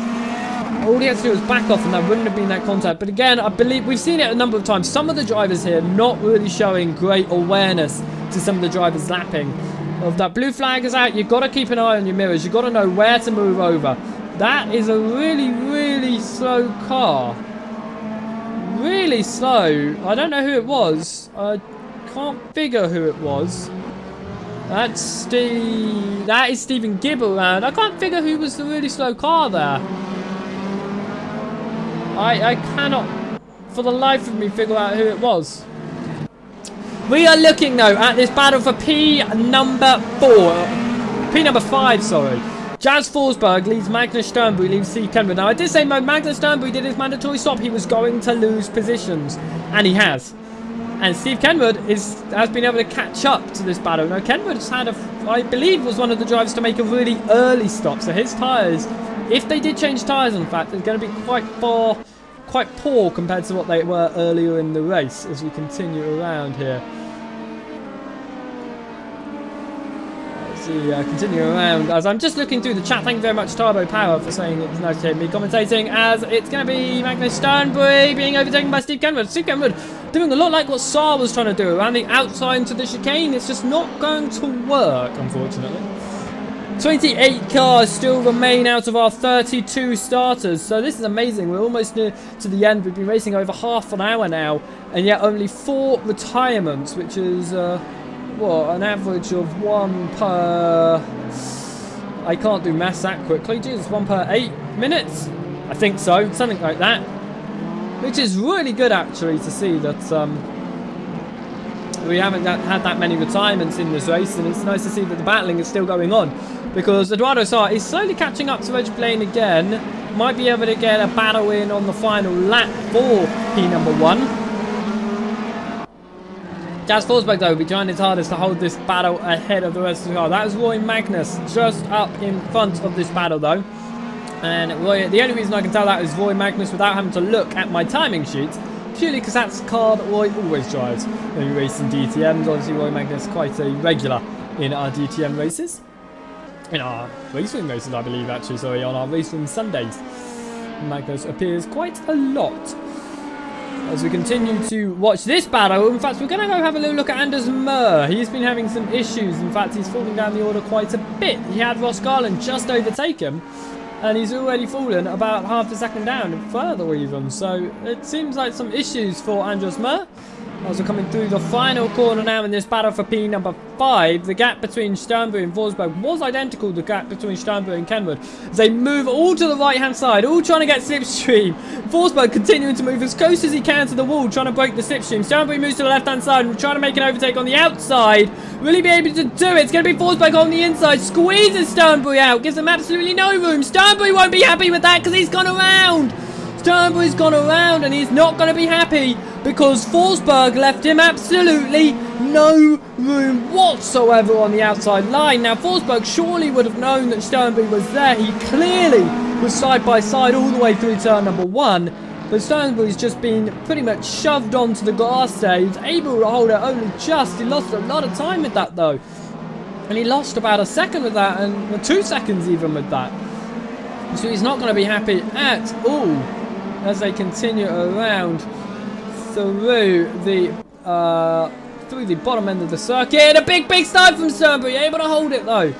All he had to do was back off, and that wouldn't have been that contact. But again, I believe we've seen it a number of times. Some of the drivers here not really showing great awareness to some of the drivers lapping. If that blue flag is out, you've got to keep an eye on your mirrors. You've got to know where to move over. That is a really, really slow car. Really slow. I don't know who it was. I can't figure who it was. That is Stephen Gibb around. I can't figure who was the really slow car there. I cannot, for the life of me, figure out who it was. We are looking, though, at this battle for P number 5, sorry. Jazz Forsberg leads Magnus Sternberg, leaves Steve Kenwood. Now, I did say when Magnus Sternberg did his mandatory stop, he was going to lose positions, and he has. And Steve Kenwood has been able to catch up to this battle. Now, Kenwood has had I believe, was one of the drivers to make a really early stop, so his tyres, if they did change tyres, in fact, they're going to be quite poor compared to what they were earlier in the race as we continue around here. Continue around as I'm just looking through the chat. Thank you very much, Turbo Power, for saying it's nice to hear me commentating, as it's going to be Magnus Sternberg being overtaken by Steve Kenwood. Steve Kenwood doing a lot like what Saar was trying to do around the outside into the chicane. It's just not going to work, unfortunately. 28 cars still remain out of our 32 starters, so this is amazing. We're almost near to the end. We've been racing over half an hour now, and yet only 4 retirements, which is what, an average of 1 per... I can't do maths that quickly. Jesus, 1 per 8 minutes? I think so, something like that. Which is really good, actually, to see that we haven't had that many retirements in this race, and it's nice to see that the battling is still going on, because Eduardo Saar is slowly catching up to Reggie Blaine again. Might be able to get a battle in on the final lap for P number 1. Jazz Forsberg, though, will be trying his hardest to hold this battle ahead of the rest of the car. That is Roy Magnus just up in front of this battle, though. And Roy, the only reason I can tell that is Roy Magnus without having to look at my timing sheet, purely because that's the car that Roy always drives when we race in DTMs. Obviously, Roy Magnus quite a regular in our DTM races. In our race room races, I believe, actually. Sorry, on our race room Sundays. Magnus appears quite a lot. As we continue to watch this battle, in fact, we're going to go have a little look at Anders Murr. He's been having some issues. In fact, he's falling down the order quite a bit. He had Ross Garland just overtake him, and he's already fallen about half a second down, and further even. So it seems like some issues for Anders Murr. As we're coming through the final corner now in this battle for P number 5, the gap between Sternberg and Forsberg was identical to the gap between Sternberg and Kenwood. As they move all to the right-hand side, all trying to get slipstream. Forsberg continuing to move as close as he can to the wall, trying to break the slipstream. Sternberg moves to the left-hand side and trying to make an overtake on the outside. Will he be able to do it? It's going to be Forsberg on the inside, squeezes Sternberg out, gives him absolutely no room. Sternberg won't be happy with that because he's gone around. Sternberg's gone around and he's not going to be happy because Forsberg left him absolutely no room whatsoever on the outside line. Now, Forsberg surely would have known that Sternberg was there. He clearly was side by side all the way through turn number 1. But Sternberg's just been pretty much shoved onto the grass there. He was able to hold it only just. He lost a lot of time with that, though. And he lost about a second with that, and 2 seconds even with that. So he's not going to be happy at all as they continue around through the bottom end of the circuit. A big start from Sternberg, able to hold it though.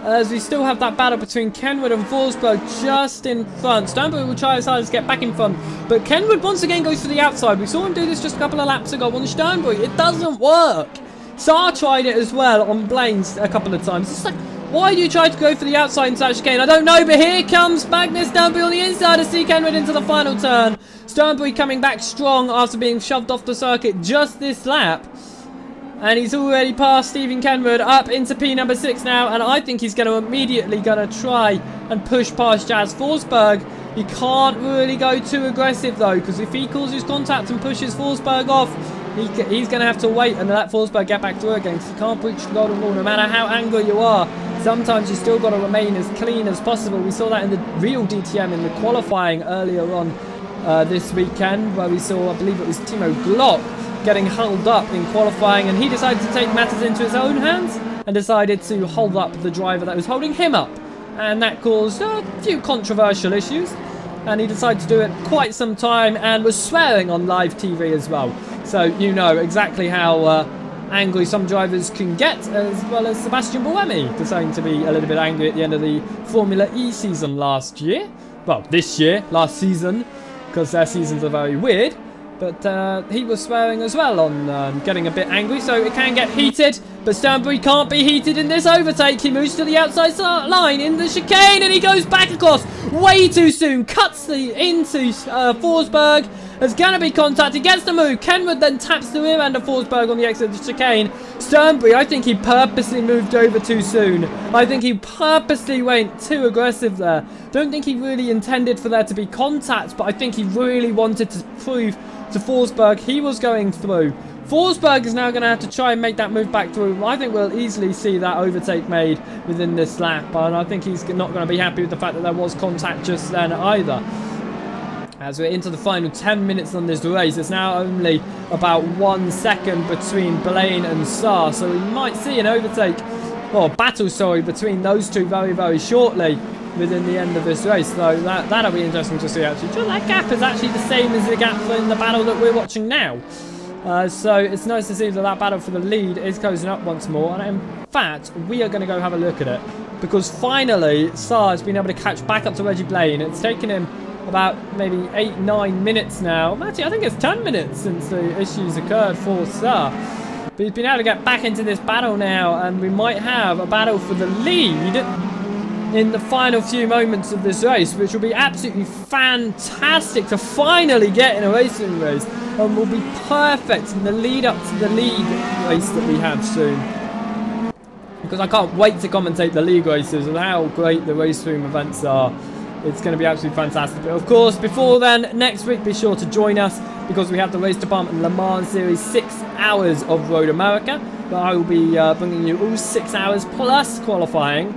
As we still have that battle between Kenwood and Forsberg just in front. Sternberg will try his hardest to get back in front, but Kenwood once again goes to the outside. We saw him do this just a couple of laps ago on Sternberg. It doesn't work. Saar tried it as well on Blaines a couple of times. It's like, why do you try to go for the outside inside chicane? I don't know, but here comes Magnus Sternberg on the inside to see Kenwood into the final turn. Sternberg coming back strong after being shoved off the circuit just this lap. And he's already passed Stephen Kenwood up into P number 6 now. And I think he's going to immediately try and push past Jazz Forsberg. He can't really go too aggressive though, because if he causes contact and pushes Forsberg off, he's going to have to wait and let Forsberg get back through again, because he can't breach the golden rule no matter how angry you are. Sometimes you still got to remain as clean as possible. We saw that in the real DTM in the qualifying earlier on this weekend, where we saw, I believe it was Timo Glock getting held up in qualifying, and he decided to take matters into his own hands and decided to hold up the driver that was holding him up, and that caused a few controversial issues. And he decided to do it quite some time and was swearing on live TV as well. So you know exactly how angry some drivers can get, as well as Sebastian Buemi deciding to be a little bit angry at the end of the Formula E season last year. Well, this year, last season, because their seasons are very weird. But he was swearing as well on getting a bit angry, so it can get heated. But Sternberg can't be heated in this overtake. He moves to the outside line in the chicane, and he goes back across way too soon. Cuts into Forsberg. There's going to be contact. He gets the move. Kenwood then taps the rear end of Forsberg on the exit of the chicane. Sternberg, I think he purposely moved over too soon. I think he purposely went too aggressive there. Don't think he really intended for there to be contact, but I think he really wanted to prove to Forsberg he was going through. Forsberg is now going to have to try and make that move back through. I think we'll easily see that overtake made within this lap, and I think he's not going to be happy with the fact that there was contact just then either. As we're into the final 10 minutes on this race, it's now only about 1 second between Blaine and Saar, so we might see an overtake, or battle, sorry, between those two very, very shortly within the end of this race. So that'll be interesting to see, actually. That gap is actually the same as the gap in the battle that we're watching now. So it's nice to see that battle for the lead is closing up once more. And in fact, we are going to go have a look at it, because finally Saar has been able to catch back up to Reggie Blaine. It's taken him about maybe 8-9 minutes now. Actually, I think it's 10 minutes since the issues occurred for Saar. But he's been able to get back into this battle now, and we might have a battle for the lead in the final few moments of this race, which will be absolutely fantastic to finally get in a racing race, and will be perfect in the lead up to the league race that we have soon. Because I can't wait to commentate the league races and how great the race room events are. It's going to be absolutely fantastic. But of course, before then, next week, be sure to join us. because we have the race department Le Mans Series 6 hours of Road America. But I will be bringing you all 6 hours plus qualifying,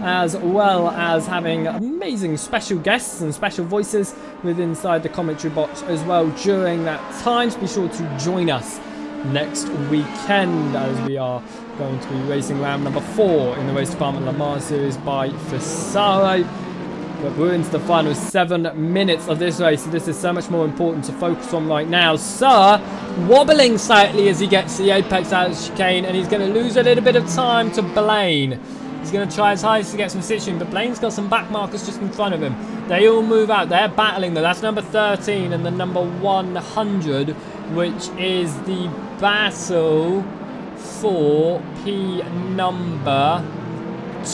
as well as having amazing special guests and special voices inside the commentary box as well during that time. So be sure to join us next weekend, as we are going to be racing round number 4 in the race department Le Mans Series by Fasaro. But we're into the final 7 minutes of this race, so this is so much more important to focus on right now. Sir wobbling slightly as he gets to the apex out of the chicane, and he's going to lose a little bit of time to Blaine. He's going to try his hardest to get some situation, but Blaine's got some back markers just in front of him. They all move out. They're battling though. That's number 13 and the number 100, which is the battle for P number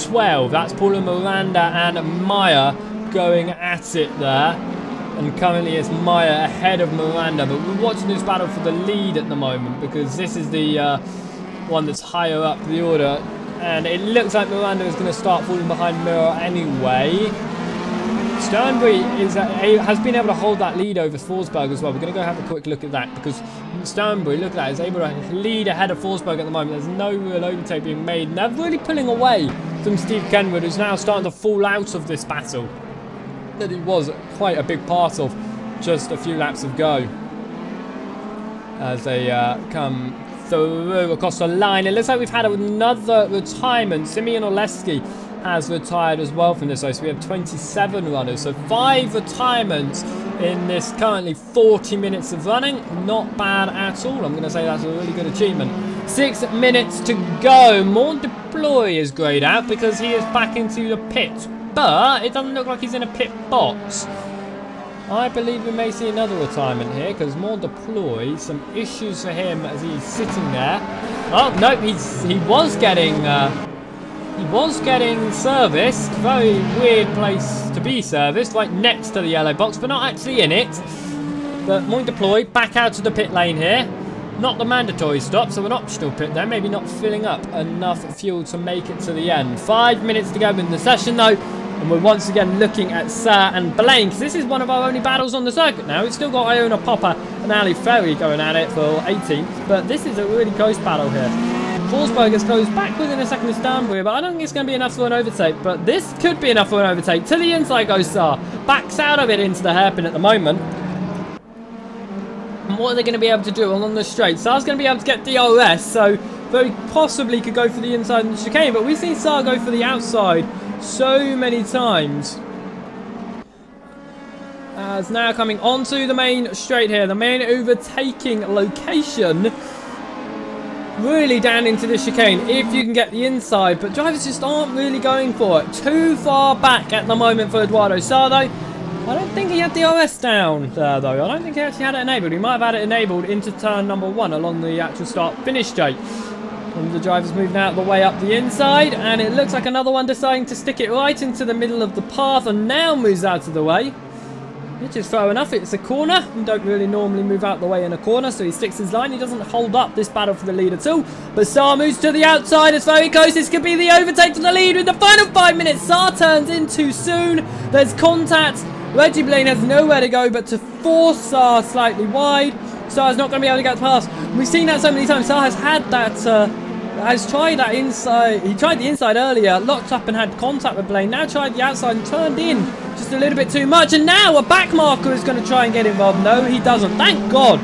12. That's Paul and Miranda and Maya going at it there. And currently it's Maya ahead of Miranda. But we're watching this battle for the lead at the moment, because this is the one that's higher up the order. And it looks like Miranda is going to start falling behind Mirror anyway. Sternbury has been able to hold that lead over Forsberg as well. We're going to go have a quick look at that, because Sternbury, look at that, is able to lead ahead of Forsberg at the moment. There's no real overtake being made, and they're really pulling away from Steve Kenwood, who's now starting to fall out of this battle that he was quite a big part of just a few laps ago. As they come through across the line, it looks like we've had another retirement. Simeon Oleski has retired as well from this race. We have 27 runners, so 5 retirements in this currently 40 minutes of running. Not bad at all. I'm going to say that's a really good achievement. 6 minutes to go. More deploy is grayed out because he is back into the pit, but it doesn't look like he's in a pit box. I believe we may see another retirement here, because more deploy, some issues for him as he's sitting there. Oh no, he was getting serviced. Very weird place to be serviced, right next to the yellow box, but not actually in it. But more deploy back out to the pit lane here. Not the mandatory stop, so an optional pit there, maybe not filling up enough fuel to make it to the end. 5 minutes to go in the session though. And we're once again looking at Sir and Blaine, because this is one of our only battles on the circuit now. We've still got Iona Popper and Ali Ferry going at it for 18th, but this is a really close battle here. Forsberg has closed back within a second of Stanbury, but I don't think it's going to be enough for an overtake. But this could be enough for an overtake. To the inside goes Sir. Backs out of it into the hairpin at the moment. And what are they going to be able to do along the straight? Sar's going to be able to get DRS, so very possibly could go for the inside and the chicane, but we've seen Sar go for the outside so many times. As now coming onto the main straight here, the main overtaking location, really down into the chicane if you can get the inside, but drivers just aren't really going for it. Too far back at the moment for Eduardo Sar though. I don't think he had the DRS down there though. I don't think he actually had it enabled. He might have had it enabled into turn number 1 along the actual start-finish straight. And the driver's moving out the way up the inside, and it looks like another one deciding to stick it right into the middle of the path and now moves out of the way. Which is fair enough. It's a corner. You don't really normally move out the way in a corner, so he sticks his line. He doesn't hold up this battle for the lead at all. But Sar moves to the outside. It's very close. This could be the overtake to the lead with the final 5 minutes. Sar turns in too soon. There's contact. Reggie Blaine has nowhere to go but to force Sar slightly wide. Sar's not going to be able to get past. We've seen that so many times. Sar has had that, has tried that inside. He tried the inside earlier, locked up and had contact with Blaine. Now tried the outside and turned in just a little bit too much. And now a back marker is going to try and get involved. No, he doesn't. Thank God.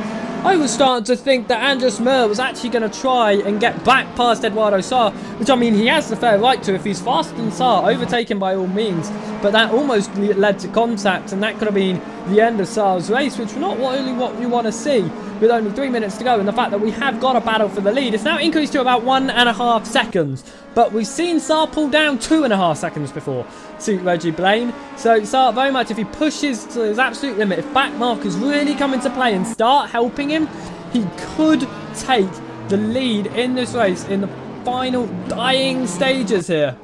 I was starting to think that Andres Mur was actually going to try and get back past Eduardo Sar, which I mean he has the fair right to. If he's faster than Sar, overtake him by all means. But that almost led to contact, and that could have been the end of Sar's race, which is not really what you want to see with only 3 minutes to go. And the fact that we have got a battle for the lead, it's now increased to about 1.5 seconds. But we've seen Sar pull down 2.5 seconds before to Reggie Blaine. So Sar, very much if he pushes to his absolute limit, if back markers really come into play and start helping him, he could take the lead in this race in the final dying stages here.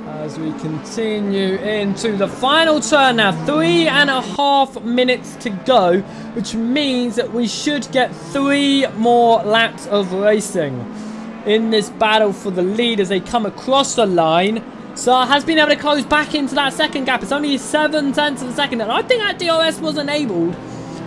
As we continue into the final turn now, 3.5 minutes to go, which means that we should get 3 more laps of racing in this battle for the lead as they come across the line. So has been able to close back into that second gap. It's only 7/10 of a second, and I think that DRS was enabled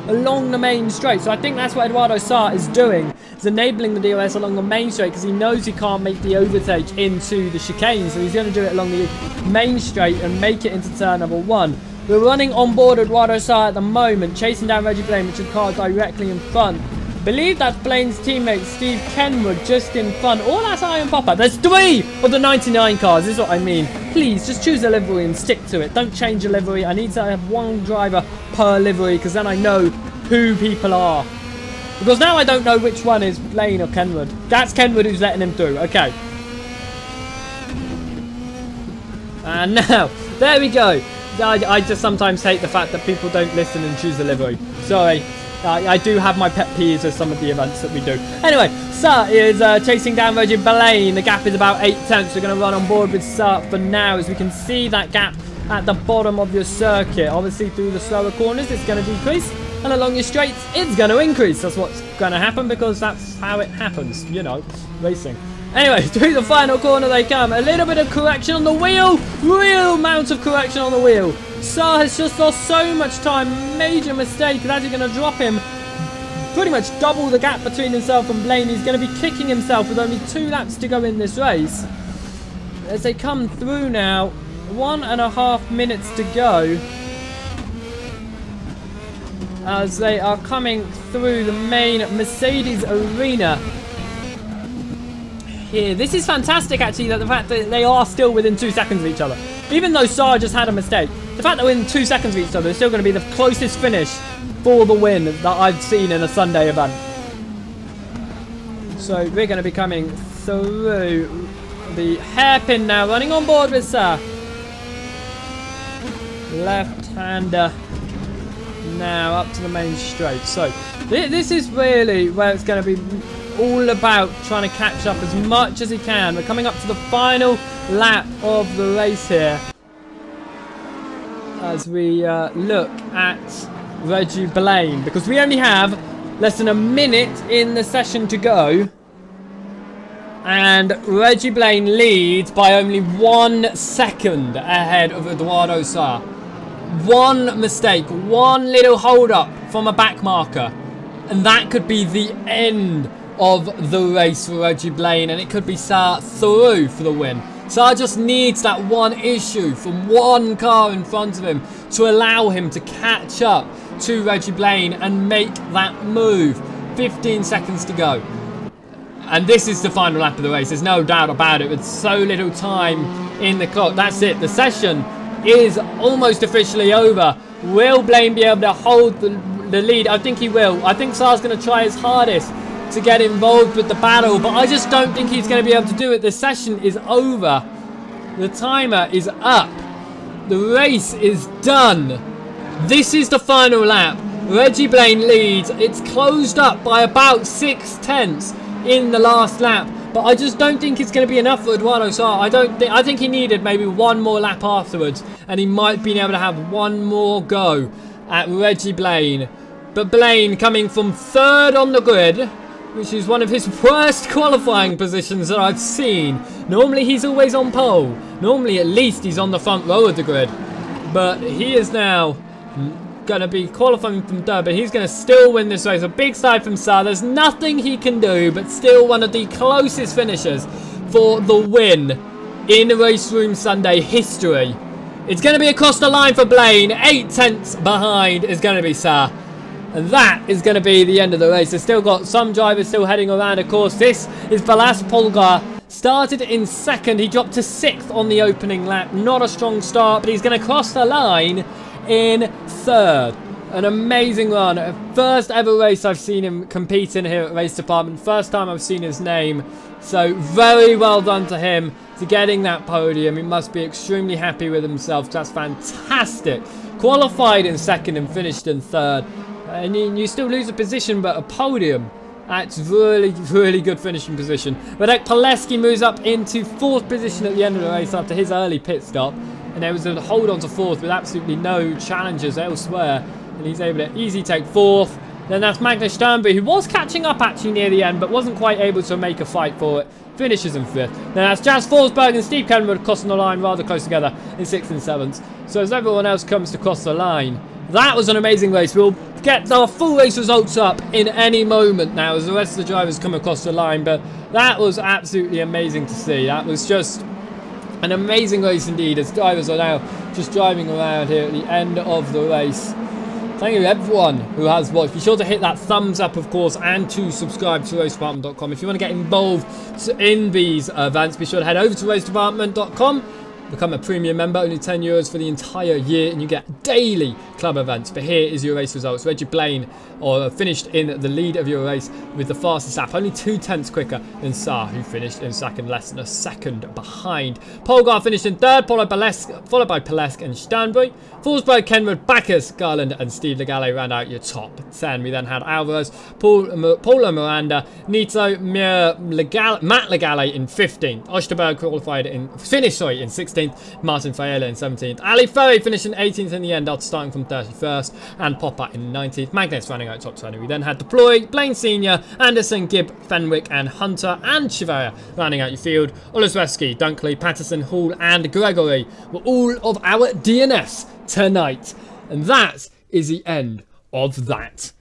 along the main straight. So I think that's what Eduardo Sa is doing. He's enabling the DRS along the main straight because he knows he can't make the overtake into the chicane. So he's going to do it along the main straight and make it into turn number 1. We're running on board Eduardo Sa at the moment, chasing down Reggie Blaine, which is a car directly in front. I believe that's Blaine's teammate Steve Kenwood just in front. Oh, that's Iron Popper. There's 3 of the 99 cars. This is what I mean. Please, just choose a livery and stick to it. Don't change a livery. I need to have 1 driver per livery because then I know who people are. Because now I don't know which one is Blaine or Kenwood. That's Kenwood who's letting him through. Okay. And now, there we go. I just sometimes hate the fact that people don't listen and choose a livery. Sorry. I do have my pet peeves with some of the events that we do. Anyway, Sa is chasing down Reggie Blaine. The gap is about 8/10. We're going to run on board with Sa for now, as we can see that gap at the bottom of your circuit. Obviously, through the slower corners, it's going to decrease. And along your straights, it's going to increase. That's what's going to happen because that's how it happens, you know, racing. Anyway, through the final corner they come. A little bit of correction on the wheel. Real amount of correction on the wheel. Sa has just lost so much time. Major mistake. It's actually going to drop him. Pretty much double the gap between himself and Blaine. He's going to be kicking himself with only 2 laps to go in this race. As they come through now, 1.5 minutes to go. As they are coming through the main Mercedes arena. Here. This is fantastic actually, that the fact that they are still within 2 seconds of each other. Even though Sa just had a mistake, the fact that we're in 2 seconds of each other is still going to be the closest finish for the win that I've seen in a Sunday event. So we're going to be coming through the hairpin now, running on board with Sa. Left-hander now up to the main straight. So this is really where it's going to be all about trying to catch up as much as he can. We're coming up to the final lap of the race here as we look at Reggie Blaine, because we only have less than a minute in the session to go, and Reggie Blaine leads by only 1 second ahead of Eduardo Sa. 1 mistake, 1 little hold up from a back marker, and that could be the end of the race for Reggie Blaine, and it could be Sa through for the win. Sa just needs that 1 issue from 1 car in front of him to allow him to catch up to Reggie Blaine and make that move. 15 seconds to go. And this is the final lap of the race. There's no doubt about it. With so little time in the clock. That's it. The session is almost officially over. Will Blaine be able to hold the lead? I think he will. I think Sa's going to try his hardest to get involved with the battle, but I just don't think he's going to be able to do it. The session is over. The timer is up. The race is done. This is the final lap. Reggie Blaine leads. It's closed up by about 6/10 in the last lap, but I just don't think it's going to be enough for Eduardo Sa. I think he needed maybe 1 more lap afterwards, and he might be able to have 1 more go at Reggie Blaine. But Blaine coming from 3rd on the grid, which is one of his worst qualifying positions that I've seen. Normally he's always on pole. Normally at least he's on the front row of the grid. But he is now going to be qualifying from 3rd, but he's going to still win this race. A big side from Sa. There's nothing he can do, but still one of the closest finishers for the win in Race Room Sunday history. It's going to be across the line for Blaine. 8/10 behind is going to be Sa. And that is going to be the end of the race. They've still got some drivers still heading around. Of course, this is Balas Polgar. Started in 2nd. He dropped to 6th on the opening lap. Not a strong start, but he's going to cross the line in 3rd. An amazing run. First ever race I've seen him compete in here at Race Department. First time I've seen his name. So very well done to him to getting that podium. He must be extremely happy with himself. That's fantastic. Qualified in 2nd and finished in 3rd. And you still lose a position, but a podium. That's really, really good finishing position. Radek Pileski moves up into 4th position at the end of the race after his early pit stop. And there was a hold on to 4th with absolutely no challenges elsewhere. And he's able to easily take 4th. Then that's Magnus Sternberg, who was catching up actually near the end, but wasn't quite able to make a fight for it. Finishes in 5th. Then that's Jas Forsberg and Steve Kenwood crossing the line rather close together in 6th and 7th. So as everyone else comes to cross the line, that was an amazing race. We'll get the full race results up in any moment now as the rest of the drivers come across the line. But that was absolutely amazing to see. That was just an amazing race indeed, as drivers are now just driving around here at the end of the race. Thank you everyone who has watched. Be sure to hit that thumbs up, of course, and to subscribe to racedepartment.com. If you want to get involved in these events, be sure to head over to racedepartment.com. Become a premium member, only €10 for the entire year, and you get daily club events. But here is your race results. Reggie Blaine finished in the lead of your race with the fastest lap, only 2/10 quicker than Saar, who finished in 2nd, less than a second behind. Polgar finished in 3rd, followed by Pelesk and Sternberg. Forsberg, Kenwood, Backus, Garland, and Steve Legale round out your top 10. We then had Alvarez, Paulo Miranda, Nito, Matt Legale in 15th. Osterberg finished in 16th. Martin Faella in 17th. Ali Ferry finished in 18th in the end after starting from 31st. And Popper in 19th. Magnus running out top 20. We then had Deploy, Blaine Sr., Anderson, Gibb, Fenwick, and Hunter, and Chivera rounding out your field. Oleszewski, Dunkley, Patterson, Hall, and Gregory were all of our DNS tonight. And that is the end of that.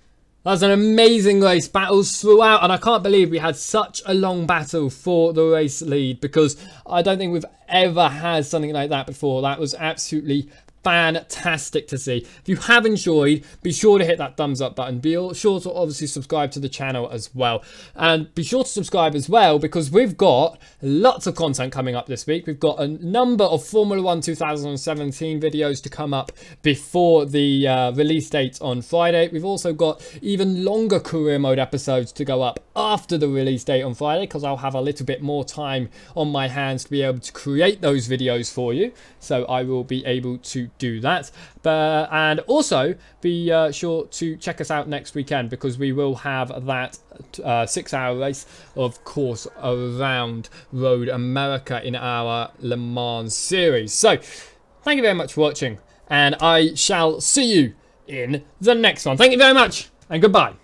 That was an amazing race, battles throughout, and I can't believe we had such a long battle for the race lead, because I don't think we've ever had something like that before. That was absolutely fantastic to see. If you have enjoyed, be sure to hit that thumbs up button. Be sure to obviously subscribe to the channel as well, and be sure to subscribe as well, because we've got lots of content coming up this week. We've got a number of Formula 1 2017 videos to come up before the release date on Friday. We've also got even longer career mode episodes to go up after the release date on Friday, because I'll have a little bit more time on my hands to be able to create those videos for you, so I will be able to do that. And also be sure to check us out next weekend, because we will have that 6-hour race, of course, around Road America in our Le Mans series. So thank you very much for watching, and I shall see you in the next one. Thank you very much, and goodbye.